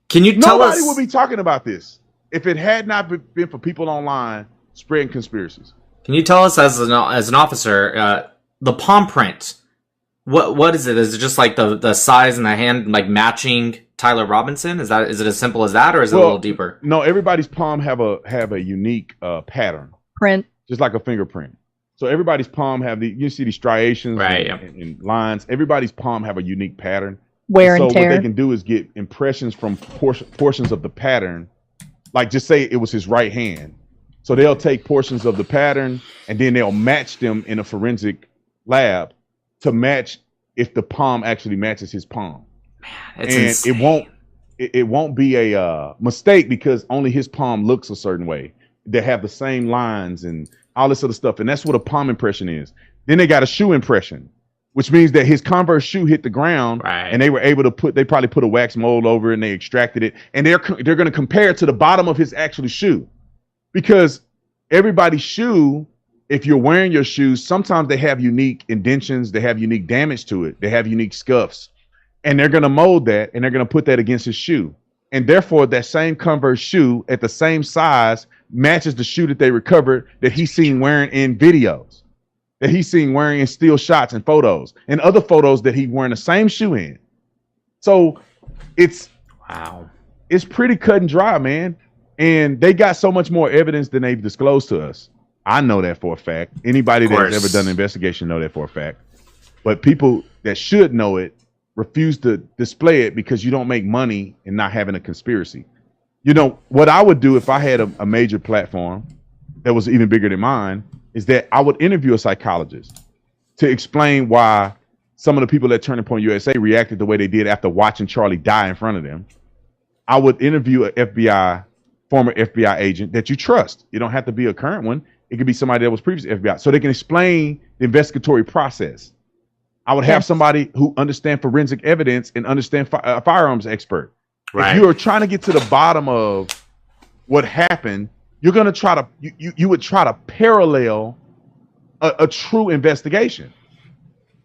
S1: can you tell us?
S2: Nobody would be talking about this if it had not been for people online spreading conspiracies.
S1: Can you tell us, as an officer, the palm print? What is it? Is it just like the size and the hand like matching Tyler Robinson? Is it as simple as that, or is it a little deeper?
S2: No, everybody's palm have a unique pattern,
S4: Print.
S2: just like a fingerprint. So everybody's palm have you see these striations and lines. Everybody's palm have a unique pattern.
S4: Wear and
S2: so
S4: tear.
S2: what they can do is get impressions from portions of the pattern. Like just say it was his right hand. So they'll take portions of the pattern and then they'll match them in a forensic lab to match if the palm actually matches his palm.
S1: It's
S2: and
S1: insane.
S2: it won't be a mistake because only his palm looks a certain way. They have the same lines and all this other stuff. And that's what a palm impression is. Then they got a shoe impression, which means that his Converse shoe hit the ground and they were able to they probably put a wax mold over it and they extracted it. And they're going to compare it to the bottom of his actual shoe, because everybody's shoe, if you're wearing your shoes, sometimes they have unique indentions. They have unique damage to it. They have unique scuffs, and they're going to mold that and they're going to put that against his shoe. And therefore that same Converse shoe at the same size matches the shoe that they recovered that he's seen wearing in videos, that he's seen wearing in still shots and photos and other photos that he's wearing the same shoe in. So it's pretty cut and dry, man. And they got so much more evidence than they've disclosed to us. I know that for a fact. Anybody that's ever done an investigation know that for a fact. But people that should know it refuse to display it because you don't make money in not having a conspiracy. You know, what I would do if I had a major platform that was even bigger than mine is that I would interview a psychologist to explain why some of the people at Turning Point USA reacted the way they did after watching Charlie die in front of them. I would interview a former FBI agent that you trust. You don't have to be a current one. It could be somebody that was previously FBI, so they can explain the investigatory process. I would have somebody who understands forensic evidence and understand a firearms expert. If you are trying to get to the bottom of what happened, you're going to try to you would try to parallel a true investigation.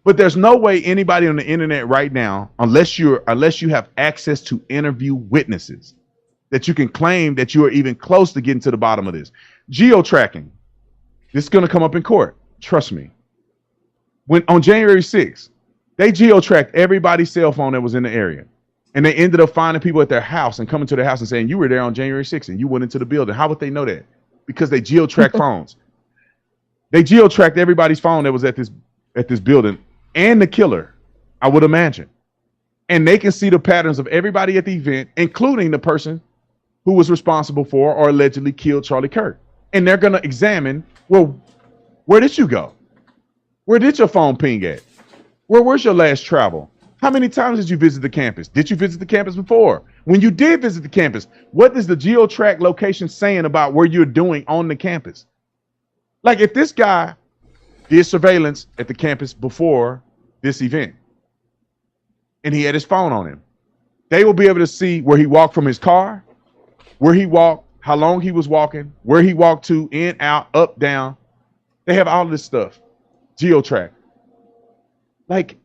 S2: But there's no way anybody on the internet right now, unless you have access to interview witnesses, that you can claim that you are even close to getting to the bottom of this. Geo-tracking. This is going to come up in court. Trust me. When on January 6th, they geo-tracked everybody's cell phone that was in the area. And they ended up finding people at their house and coming to their house and saying, you were there on January 6th and you went into the building. How would they know that? Because they geo-tracked phones. They geo-tracked everybody's phone that was at this building and the killer, I would imagine. And they can see the patterns of everybody at the event, including the person who was responsible for or allegedly killed Charlie Kirk. And they're going to examine, well, where did you go? Where did your phone ping at? Where was your last travel? How many times did you visit the campus? Did you visit the campus before? When you did visit the campus, what is the geo-track location saying about where you're doing on the campus? Like if this guy did surveillance at the campus before this event and he had his phone on him, they will be able to see where he walked from his car, where he walked, how long he was walking, where he walked to, in, out, up, down. They have all of this stuff. Geo-track. Like,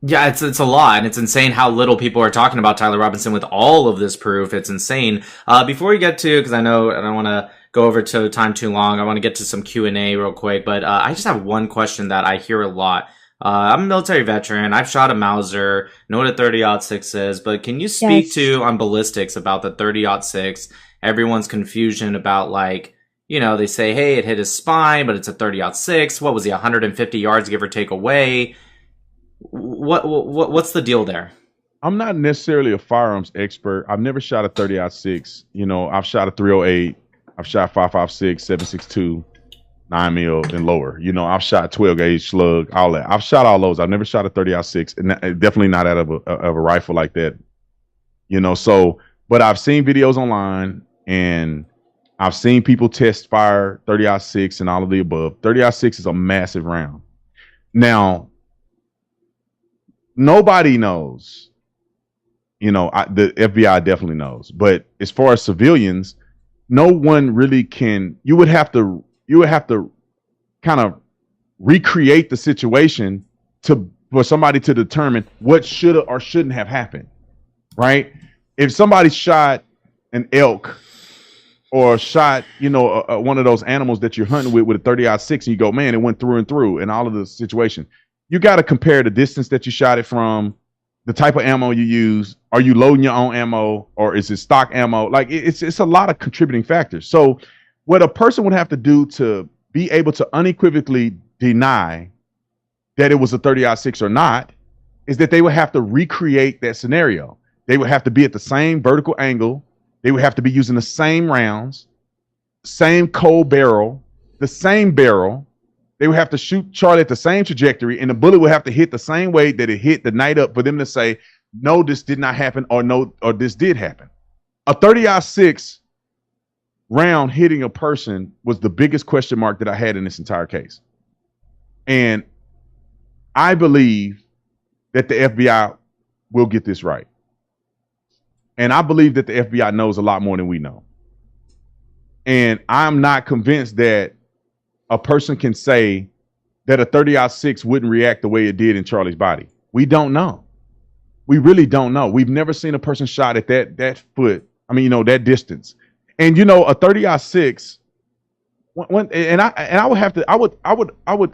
S1: yeah, it's a lot, and it's insane how little people are talking about Tyler Robinson with all of this proof. It's insane. Before we get to, because I know I don't want to go over to time too long, I want to get to some Q&A real quick, but I just have one question that I hear a lot. I'm a military veteran. I've shot a Mauser, know what a 30-06 is, but can you speak to, on ballistics, about the 30-06, everyone's confusion about, like, you know, they say, hey, it hit his spine, but it's a 30-06. What was he, 150 yards, give or take, away? What's the deal there?
S2: I'm not necessarily a firearms expert. I've never shot a 30-06. You know, I've shot a 308. I've shot 5.56, 7.62, 9 mil and lower. You know, I've shot 12 gauge slug, all that. I've shot all those. I've never shot a 30-06, and definitely not out of a rifle like that. You know, so, but I've seen videos online and I've seen people test fire 30-06 and all of the above. 30-06 is a massive round. Now, nobody knows, you know, the FBI definitely knows, but as far as civilians, no one really can. You would have to kind of recreate the situation for somebody to determine what should or shouldn't have happened, right? If somebody shot an elk or shot, you know, one of those animals that you're hunting with a 30-06 and you go, man, it went through and through and all of the situation. You got to compare the distance that you shot it from, the type of ammo you use. Are you loading your own ammo, or is it stock ammo? Like it's a lot of contributing factors. So what a person would have to do to be able to unequivocally deny that it was a 30-06 or not is that they would have to recreate that scenario. They would have to be at the same vertical angle. They would have to be using the same rounds, same cold barrel, the same barrel. They would have to shoot Charlie at the same trajectory, and the bullet would have to hit the same way that it hit the night up for them to say, no, this did not happen, or no, or this did happen. A 30-06 round hitting a person was the biggest question mark that I had in this entire case. And I believe that the FBI will get this right. And I believe that the FBI knows a lot more than we know. And I'm not convinced that a person can say that a 30-06 wouldn't react the way it did in Charlie's body. We don't know. We really don't know. We've never seen a person shot at that foot. I mean, that distance. And a 30-06. I would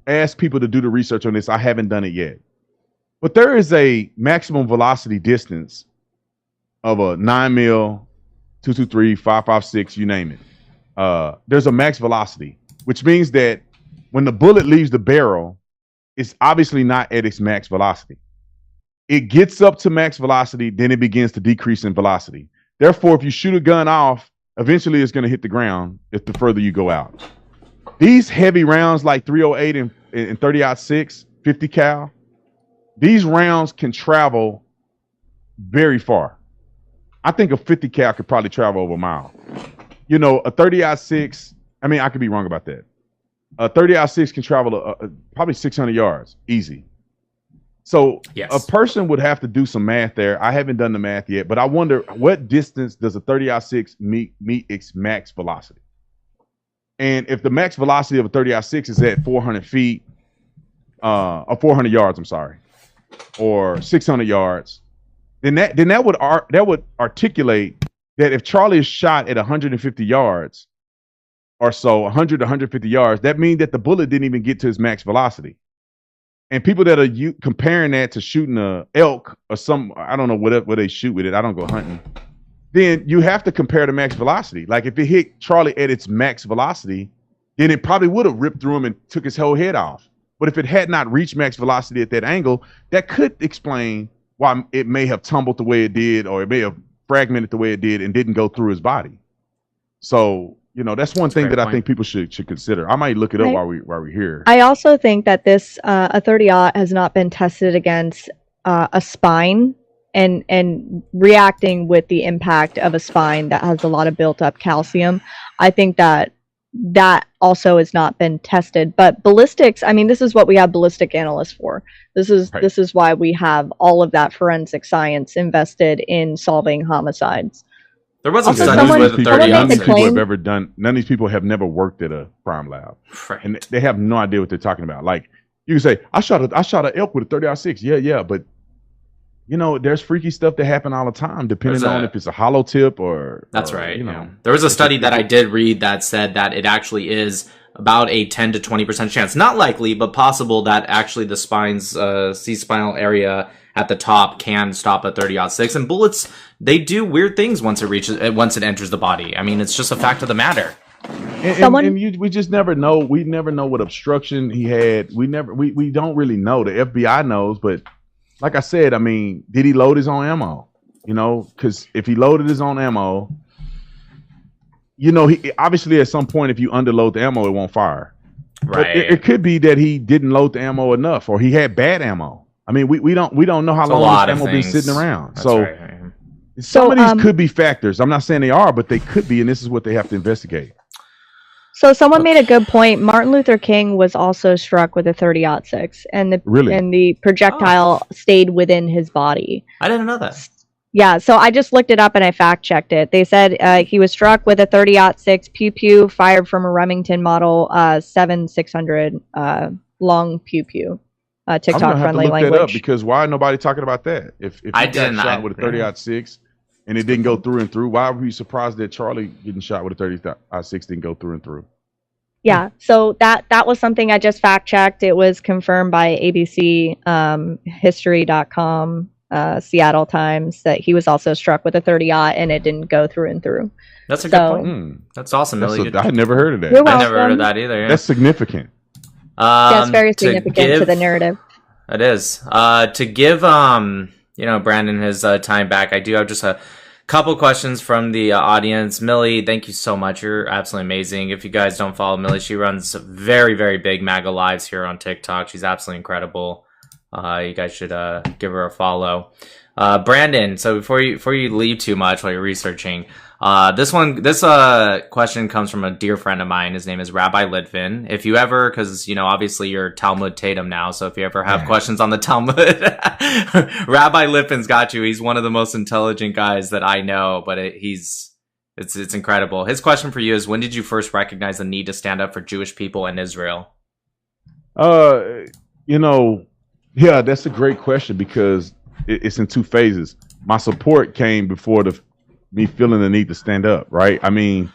S2: ask people to do the research on this. I haven't done it yet. But there is a maximum velocity distance of a 9mm, 223, 5.56, you name it. There's a max velocity, which means that when the bullet leaves the barrel, it's obviously not at its max velocity. It gets up to max velocity, then it begins to decrease in velocity. Therefore, if you shoot a gun off, eventually it's going to hit the ground if the further you go out. These heavy rounds like 308 and 30-06, 50 cal, these rounds can travel very far. I think a 50 cal could probably travel over a mile. A 30-06, I mean, I could be wrong about that. A 30-06 can travel probably 600 yards, easy. So yes. A person would have to do some math there. I haven't done the math yet, but I wonder what distance does a 30-06 meet its max velocity? And if the max velocity of a 30-06 is at 400 feet, or 400 yards, I'm sorry, or 600 yards, then that would articulate that if Charlie is shot at 150 yards or so, 100 to 150 yards, that means that the bullet didn't even get to his max velocity. And people that are comparing that to shooting a elk or I don't know what they shoot with it. I don't go hunting. Then you have to compare the max velocity. Like if it hit Charlie at its max velocity, then it probably would have ripped through him and took his whole head off. But if it had not reached max velocity at that angle, that could explain why it may have tumbled the way it did, or it may have fragmented the way it did and didn't go through his body. So, that's one thing that I think people should consider. I might look it up while we're here.
S4: I also think that this a 30-aught has not been tested against a spine and reacting with the impact of a spine that has a lot of built up calcium. I think that also has not been tested. But ballistics, I mean, this is what we have ballistic analysts for. This is why we have all of that forensic science invested in solving homicides.
S1: There wasn't studies with the 30
S2: None of these people have ever done. None of these people have never worked at a crime lab, right. And they have no idea what they're talking about. Like you can say, I shot an elk with a 30-06. Yeah, but there's freaky stuff that happen all the time, depending on if it's a hollow tip or.
S1: That's right. Yeah. There was a study that I did read that said that it actually is about a 10 to 20% chance, not likely, but possible that actually the C-spinal area at the top can stop a 30-06. And bullets, they do weird things once it enters the body. I mean, it's just a fact of the matter.
S2: We just never know. We never know what obstruction he had. We don't really know. The FBI knows, but like I said, I mean, did he load his own ammo? Because if he loaded his own ammo, he obviously at some point, if you underload the ammo, it won't fire. Right. But it could be that he didn't load the ammo enough, or he had bad ammo. I mean, we don't know how long this ammo been sitting around. That's so right. Some of these could be factors. I'm not saying they are, but they could be, and this is what they have to investigate.
S4: So someone made a good point. Martin Luther King was also struck with a 30-06, and the projectile stayed within his body.
S1: I didn't know that.
S4: Yeah, so I just looked it up and I fact checked it. They said he was struck with a 30-06 pew pew fired from a Remington model 7600 long pew pew. TikTok friendly language. I'm gonna have to look that up, because why nobody talking about that? If you got shot with a 30-06 and it didn't go through and through, why were you surprised that Charlie getting shot with a 30-06 didn't go through and through? Yeah, so that was something I just fact checked. It was confirmed by ABC, history.com, Seattle Times, that he was also struck with a 30-aught and it didn't go through and through.
S1: That's a good
S4: So
S1: point. That's awesome, Millie.
S2: I had never heard of that.
S4: You're
S1: I never heard of
S4: welcome.
S1: that either. Yeah.
S2: That's significant.
S4: Yes, very
S1: To
S4: significant to the
S1: give-
S4: narrative.
S1: It is. To give Brandon his time back, I do have just a couple questions from the audience. Millie, thank you so much. You're absolutely amazing. If you guys don't follow Millie, she runs very, very big MAGA lives here on TikTok. She's absolutely incredible. You guys should give her a follow. Brandon, so before you leave too much while you're researching, this question comes from a dear friend of mine. His name is Rabbi Litvin. If you ever, because obviously you're Talmud Tatum now, so if you ever have questions on the Talmud, Rabbi Litvin's got you. He's one of the most intelligent guys that I know, but it's incredible. His question for you is: when did you first recognize the need to stand up for Jewish people in Israel?
S2: Yeah, that's a great question because it's in two phases. My support came before me feeling the need to stand up, right? I mean,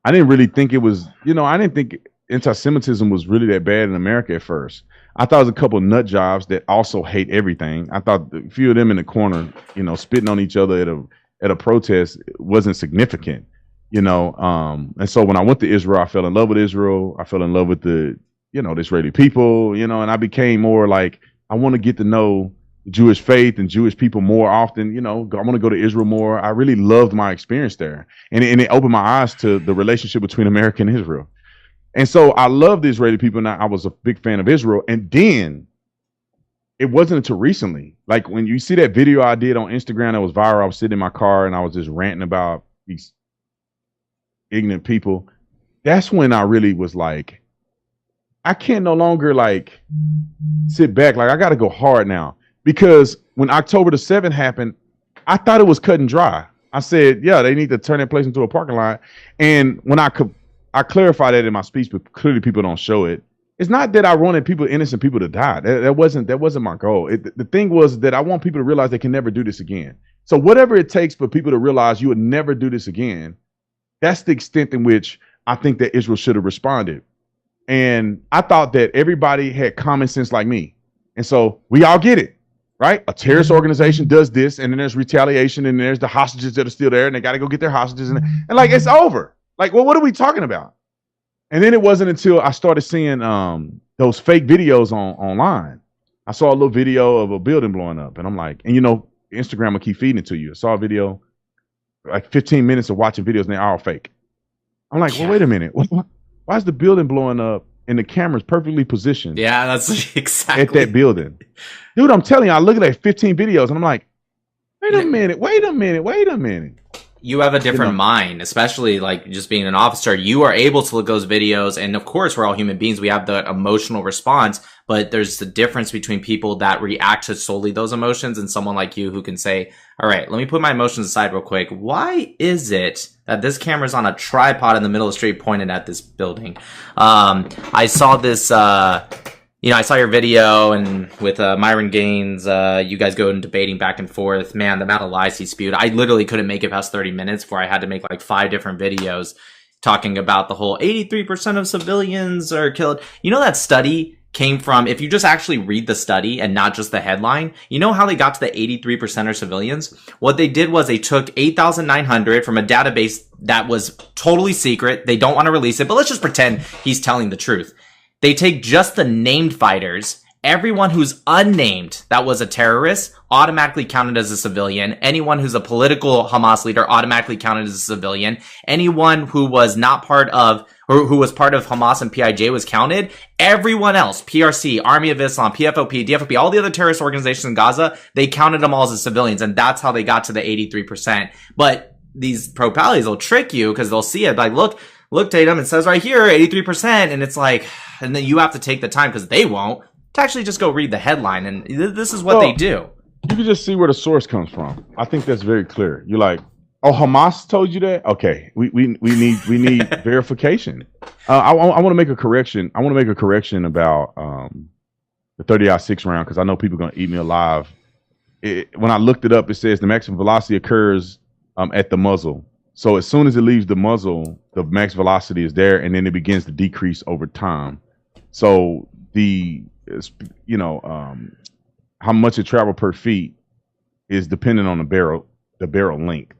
S2: I didn't really think it was, I didn't think anti-Semitism was really that bad in America at first. I thought it was a couple of nut jobs that also hate everything. I thought a few of them in the corner, spitting on each other at a protest wasn't significant, and so when I went to Israel, I fell in love with Israel. I fell in love with the Israeli people, and I became more like, I want to get to know Jewish faith and Jewish people more often. I want to go to Israel more. I really loved my experience there. And it opened my eyes to the relationship between America and Israel. And so I loved the Israeli people, and I was a big fan of Israel. And then it wasn't until recently, like when you see that video I did on Instagram that was viral, I was sitting in my car and I was just ranting about these ignorant people. That's when I really was like, I can't no longer like sit back. Like I got to go hard now. Because when October the 7th happened, I thought it was cut and dry. I said, yeah, they need to turn that place into a parking lot. And when I clarified that in my speech, but clearly people don't show it. It's not that I wanted innocent people to die. That wasn't my goal. The thing was that I want people to realize they can never do this again. So whatever it takes for people to realize you would never do this again, that's the extent in which I think that Israel should have responded. And I thought that everybody had common sense like me. And so we all get it. Right? A terrorist organization does this, and then there's retaliation, and there's the hostages that are still there, and they got to go get their hostages, and like it's over. Like, well, what are we talking about? And then it wasn't until I started seeing those fake videos online. I saw a little video of a building blowing up, and I'm like, and Instagram will keep feeding it to you. I saw a video, like 15 minutes of watching videos, and they're all fake. I'm like, well, wait a minute, why is the building blowing up? And the camera's perfectly positioned.
S1: Yeah, that's exactly
S2: at that building. Dude, I'm telling you, I look at like 15 videos and I'm like, wait a minute.
S1: You have a different mind, especially like just being an officer. You are able to look at those videos, and of course, we're all human beings. We have the emotional response, but there's the difference between people that react to solely those emotions and someone like you who can say, all right, let me put my emotions aside real quick. Why is it that this camera's on a tripod in the middle of the street pointed at this building? I saw this, I saw your video and with Myron Gaines, you guys go and debating back and forth. Man, the amount of lies he spewed. I literally couldn't make it past 30 minutes before I had to make like 5 different videos talking about the whole 83% of civilians are killed. That study came from, if you just actually read the study and not just the headline, you know how they got to the 83% are civilians? What they did was they took 8,900 from a database that was totally secret. They don't want to release it, but let's just pretend he's telling the truth. They take just the named fighters. Everyone who's unnamed that was a terrorist automatically counted as a civilian. Anyone who's a political Hamas leader automatically counted as a civilian. Anyone who was not part of, or who was part of Hamas and PIJ was counted. Everyone else, PRC, Army of Islam, PFOP, DFOP, all the other terrorist organizations in Gaza, they counted them all as civilians. And that's how they got to the 83%. But these pro-pallies will trick you because they'll see it like, look, Tatum, it says right here, 83%. And it's like, and then you have to take the time because they won't to actually just go read the headline. And this is what they do.
S2: You can just see where the source comes from. I think that's very clear. You're like, oh, Hamas told you that? Okay, we need verification. I want to make a correction. I want to make a correction about the 30-06 round because I know people are going to eat me alive. When I looked it up, it says the maximum velocity occurs at the muzzle. So as soon as it leaves the muzzle, the max velocity is there, and then it begins to decrease over time. So how much it travel per feet is dependent on the barrel length.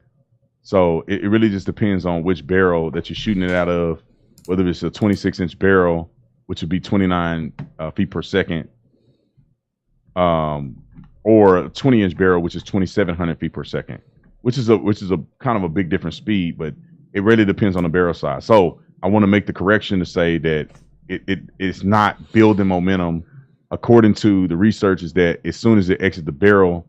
S2: So it really just depends on which barrel that you're shooting it out of, whether it's a 26-inch barrel, which would be 29 feet per second, or a 20-inch barrel, which is 2,700 feet per second, which is a kind of a big different speed, but it really depends on the barrel size. So I want to make the correction to say that it's not building momentum. According to the research, is that as soon as it exits the barrel,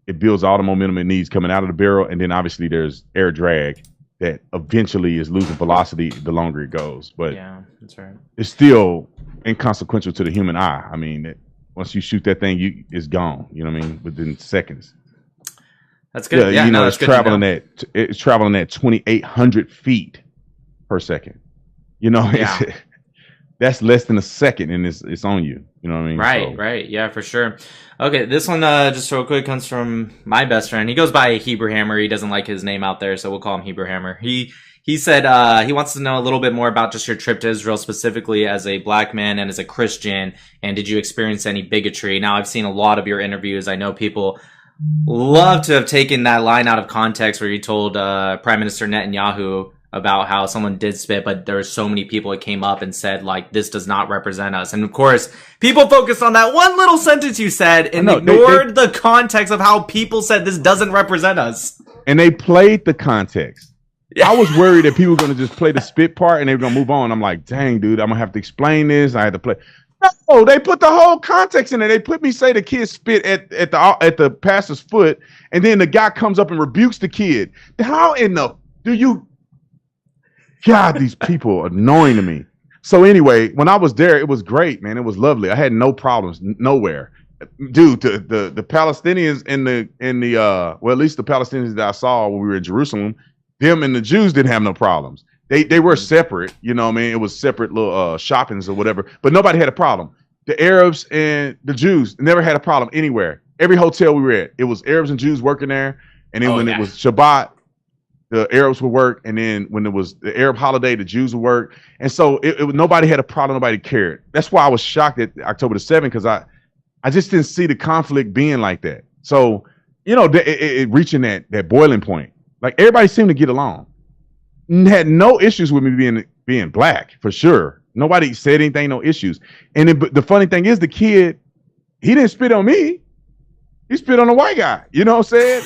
S2: it builds all the momentum it needs coming out of the barrel, and then obviously there's air drag that eventually is losing velocity the longer it goes. But
S1: yeah, that's right.
S2: It's still inconsequential to the human eye. I mean, once you shoot that thing, it's gone. You know what I mean? Within seconds.
S1: That's good. Yeah,
S2: it's traveling at 2,800 feet per second. That's less than a second, and it's on you. You know what I mean?
S1: Right. Yeah, for sure. Okay, this one, just real quick, comes from my best friend. He goes by Hebrew Hammer. He doesn't like his name out there, so we'll call him Hebrew Hammer. He said he wants to know a little bit more about just your trip to Israel, specifically as a black man and as a Christian, and did you experience any bigotry? Now, I've seen a lot of your interviews. I know people love to have taken that line out of context where you told Prime Minister Netanyahu about how someone did spit, but there were so many people that came up and said, like, this does not represent us. And of course, people focused on that one little sentence you said and ignored the context of how people said this doesn't represent us.
S2: And they played the context. I was worried that people were going to just play the spit part and they were going to move on. I'm like, dang, dude, I'm going to have to explain this. I had to play. No, they put the whole context in there. They put me say the kid spit at the pastor's foot, and then the guy comes up and rebukes the kid. How in the do you? God, these people are annoying to me. So anyway, when I was there, it was great, man. It was lovely. I had no problems nowhere. Dude, the Palestinians well, at least the Palestinians that I saw when we were in Jerusalem, them and the Jews didn't have no problems. They were separate, you know what I mean? It was separate little shoppings or whatever, but nobody had a problem. The Arabs and the Jews never had a problem anywhere. Every hotel we were at, it was Arabs and Jews working there. And then it was Shabbat, the Arabs would work, and then when it was the Arab holiday, the Jews would work. And so nobody had a problem, nobody cared. That's why I was shocked at October the 7th, because I just didn't see the conflict being like that. So, it reaching that boiling point. Like, everybody seemed to get along. Had no issues with me being black, for sure. Nobody said anything, no issues. And the funny thing is, the kid, he didn't spit on me. He spit on a white guy. You know what I'm saying?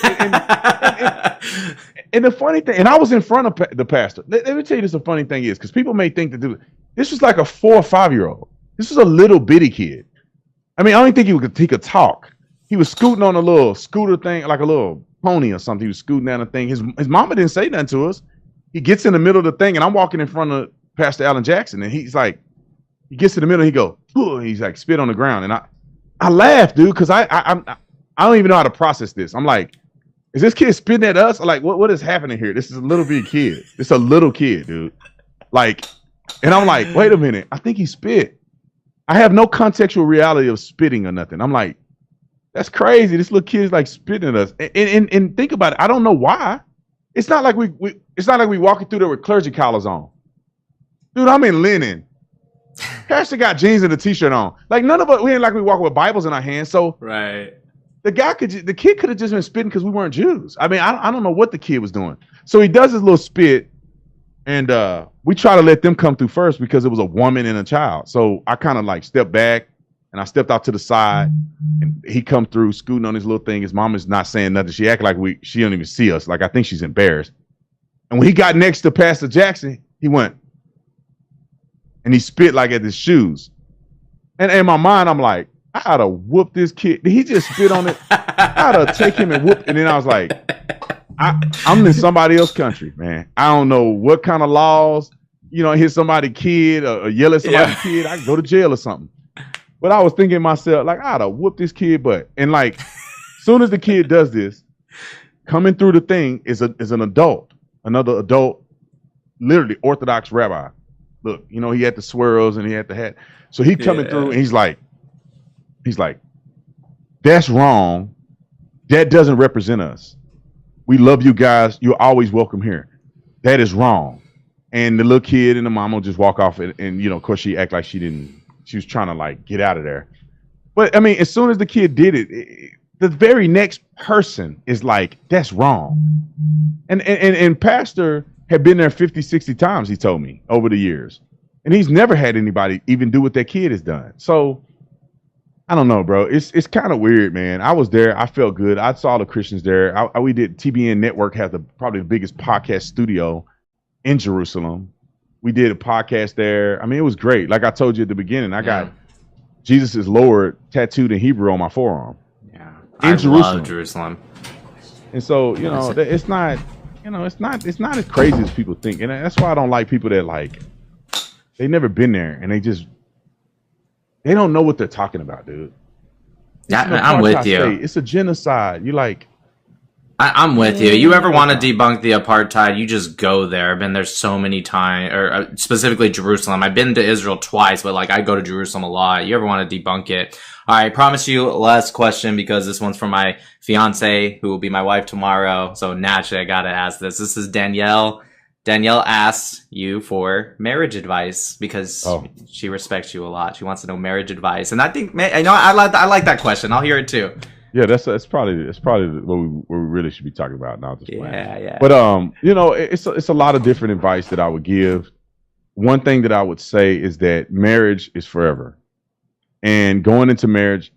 S2: And the funny thing, and I was in front of the pastor. Let me tell you the funny thing is, because people may think that this was like a 4 or 5-year-old. This was a little bitty kid. I mean, I don't think he could talk. He was scooting on a little scooter thing, like a little pony or something. He was scooting down the thing. His mama didn't say nothing to us. He gets in the middle of the thing, and I'm walking in front of Pastor Allen Jackson, and he's like, he gets to the middle, he go, he's like, spit on the ground, and I laughed, dude, because I don't even know how to process this. I'm like, is this kid spitting at us? Like, what is happening here? This is a little bitty kid. It's a little kid, dude. Like, and I'm like, wait a minute, I think he spit. I have no contextual reality of spitting or nothing. I'm like, that's crazy. This little kid is like spitting at us, and think about it. I don't know why. It's not like we walking through there with clergy collars on. Dude, I'm in linen. Pastor got jeans and a t-shirt on. Like, none of us, we ain't like we walk with Bibles in our hands. So
S1: right.
S2: The kid could have just been spitting because we weren't Jews. I mean, I don't know what the kid was doing. So he does his little spit, and we try to let them come through first because it was a woman and a child. So I kind of like stepped back, and I stepped out to the side, and he come through scooting on his little thing. His mom is not saying nothing. She act like she don't even see us. Like, I think she's embarrassed. And when he got next to Pastor Jackson, he went, and he spit like at his shoes. And in my mind, I'm like, I ought to whoop this kid. Did he just spit on it? I ought to take him and whoop. And then I was like, I'm in somebody else's country, man. I don't know what kind of laws, hit somebody's kid or yell at somebody's kid. I can go to jail or something. But I was thinking to myself, like, I ought to whoop this kid butt. And like, soon as the kid does this, coming through the thing is an adult, another adult, literally Orthodox rabbi. Look, he had the swirls and he had the hat. So he coming through and he's like, that's wrong. That doesn't represent us. We love you guys. You're always welcome here. That is wrong. And the little kid and the mom will just walk off and of course she act like she was trying to like get out of there. But I mean, as soon as the kid did it, the very next person is like, that's wrong. And Pastor had been there 50, 60 times, he told me, over the years. And he's never had anybody even do what that kid has done. So I don't know, bro. It's kind of weird, man. I was there. I felt good. I saw the Christians there. We did TBN Network has probably the biggest podcast studio in Jerusalem. We did a podcast there. I mean, it was great. Like I told you at the beginning, I got Jesus is Lord tattooed in Hebrew on my forearm.
S1: Yeah,
S2: in Jerusalem.
S1: Love Jerusalem.
S2: And so it's not as crazy as people think, and that's why I don't like people that like they never been there and they don't know what they're talking about, dude.
S1: Yeah, I'm with you.
S2: It's a genocide. You like.
S1: I'm with you. You ever want to debunk the apartheid, you just go there. I've been there so many times, or specifically Jerusalem. I've been to Israel twice, but like I go to Jerusalem a lot. You ever want to debunk it? All right, I promise you last question because this one's from my fiance who will be my wife tomorrow. So naturally I got to ask this. This is Danielle. Danielle asks you for marriage advice because she respects you a lot. She wants to know marriage advice. And I think, I like that question. I'll hear it too.
S2: Yeah, that's probably what we really should be talking about now.
S1: Yeah.
S2: But it's a lot of different advice that I would give. One thing that I would say is that marriage is forever, and going into marriage,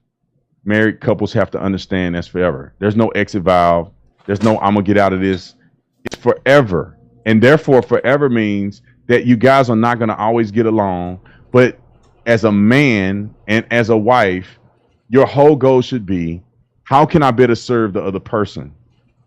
S2: married couples have to understand that's forever. There's no exit valve. There's no I'm gonna get out of this. It's forever, and therefore forever means that you guys are not gonna always get along. But as a man and as a wife, your whole goal should be, how can I better serve the other person?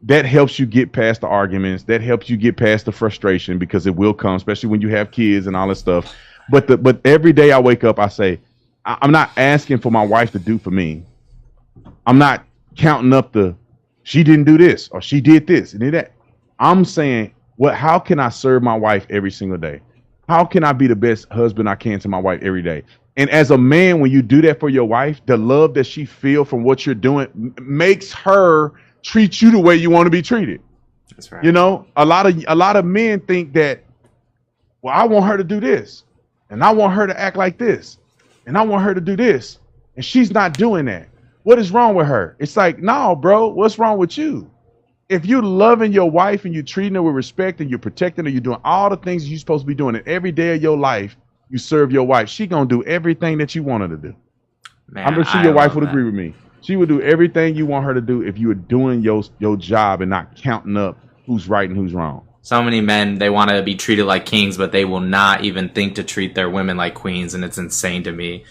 S2: That helps you get past the arguments. That helps you get past the frustration because it will come, especially when you have kids and all that stuff. But every day I wake up, I say, I'm not asking for my wife to do for me. I'm not counting up she didn't do this or she did this and did that. I'm saying, how can I serve my wife every single day? How can I be the best husband I can to my wife every day? And as a man, when you do that for your wife, the love that she feels from what you're doing makes her treat you the way you want to be treated.
S1: That's right.
S2: A lot of men think that, well, I want her to do this, and I want her to act like this, and I want her to do this, and she's not doing that. What is wrong with her? It's like, no, bro, what's wrong with you? If you're loving your wife and you're treating her with respect and you're protecting her, you're doing all the things you're supposed to be doing, and every day of your life, you serve your wife, she gonna do everything that you want her to do. Man, I'm sure your wife would agree with me. She would do everything you want her to do if you were doing your job and not counting up who's right and who's wrong.
S1: So many men, they want to be treated like kings, but they will not even think to treat their women like queens, and it's insane to me.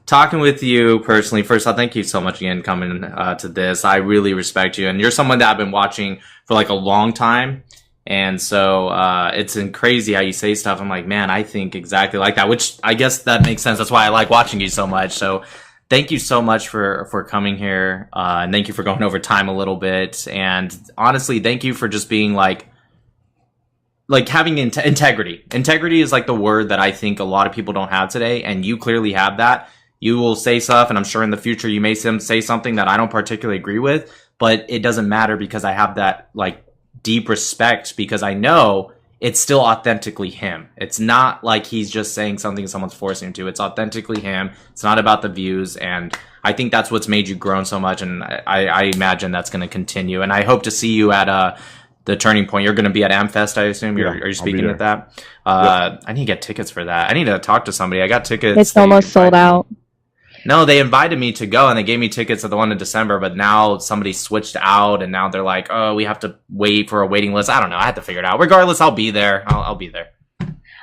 S1: Talking with you personally, first, I thank you so much again coming to this. I really respect you, and you're someone that I've been watching for like a long time. And so it's crazy how you say stuff. I'm like, man, I think exactly like that, which I guess that makes sense. That's why I like watching you so much. So thank you so much for coming here. And thank you for going over time a little bit. And honestly, thank you for just being like having integrity. Integrity is like the word that I think a lot of people don't have today. And you clearly have that. You will say stuff, and I'm sure in the future you may say something that I don't particularly agree with, but it doesn't matter because I have that deep respect because I know it's still authentically him. It's not like he's just saying something someone's forcing him to. It's authentically him. It's not about the views. And I think that's what's made you grown so much. And I imagine that's going to continue. And I hope to see you at the Turning Point. You're going to be at AmFest, I assume. Are you speaking at that? Yep. I need to get tickets for that. I need to talk to somebody. I got tickets.
S4: It's almost sold out.
S1: No, they invited me to go and they gave me tickets at the one in December, but now somebody switched out and now they're like, oh, we have to wait for a waiting list. I don't know. I had to figure it out. Regardless, I'll be there. I'll be there.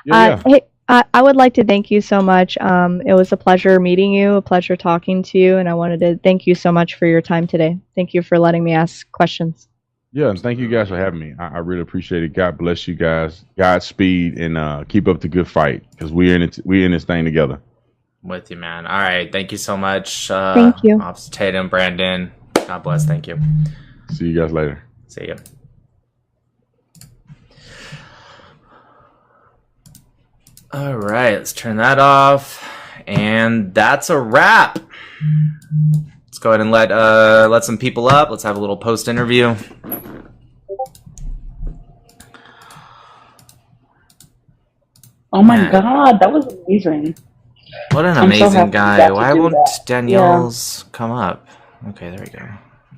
S4: Hey, I would like to thank you so much. It was a pleasure meeting you, a pleasure talking to you, and I wanted to thank you so much for your time today. Thank you for letting me ask questions.
S2: Yeah, and thank you guys for having me. I really appreciate it. God bless you guys. Godspeed, and keep up the good fight because we're in this thing together.
S1: With you, man. All right. Thank you so much.
S4: Thank you.
S1: Officer Tatum, Brandon. God bless. Thank you.
S2: See you guys later.
S1: See you. All right. Let's turn that off. And that's a wrap. Let's go ahead and let some people up. Let's have a little post interview.
S5: Oh my
S1: Man.
S5: god, that was amazing.
S1: What an
S5: I'm so
S1: amazing
S5: happy you
S1: guy.
S5: got to
S1: Why
S5: do
S1: won't
S5: that.
S1: Danielle's come up? Okay, there we go.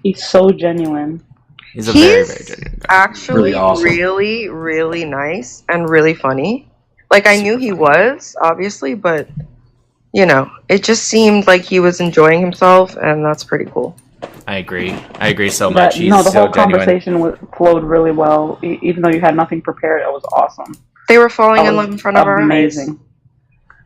S5: He's so genuine.
S1: He's a very, very
S6: He's
S1: genuine guy.
S6: actually
S7: Really awesome.
S6: really, really nice and really funny. Like, I knew he was, obviously, but, you know, it just seemed like he was enjoying himself, and that's pretty cool.
S1: I agree. I agree so much. He's
S5: No, the
S1: so
S5: whole
S1: genuine.
S5: conversation flowed really well. Even though you had nothing prepared, it was awesome.
S6: They were falling
S5: That
S6: in
S5: was
S6: love in front of our eyes.
S5: amazing.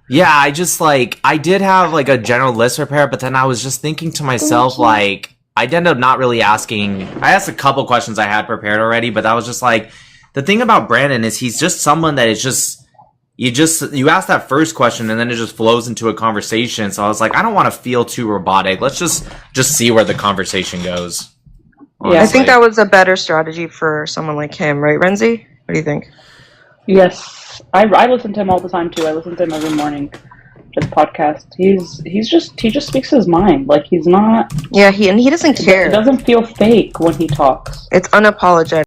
S1: Yeah, I just like I did have like a general list prepared, but then I was just thinking to myself like I ended up not really asking. I asked a couple questions I had prepared already, but that was just like the thing about Brandon is he's just someone that is just you ask that first question and then it just flows into a conversation. So I was like, I don't want to feel too robotic. Let's just see where the conversation goes.
S5: Yeah.
S6: I think that was a better strategy for someone like him, right, Renzi? What do you think?
S5: Yes, I listen to him all the time too. I listen to him every morning. His podcast. He just speaks his mind. Like he's not.
S6: Yeah, he doesn't care.
S5: It doesn't feel fake when he talks.
S6: It's unapologetic.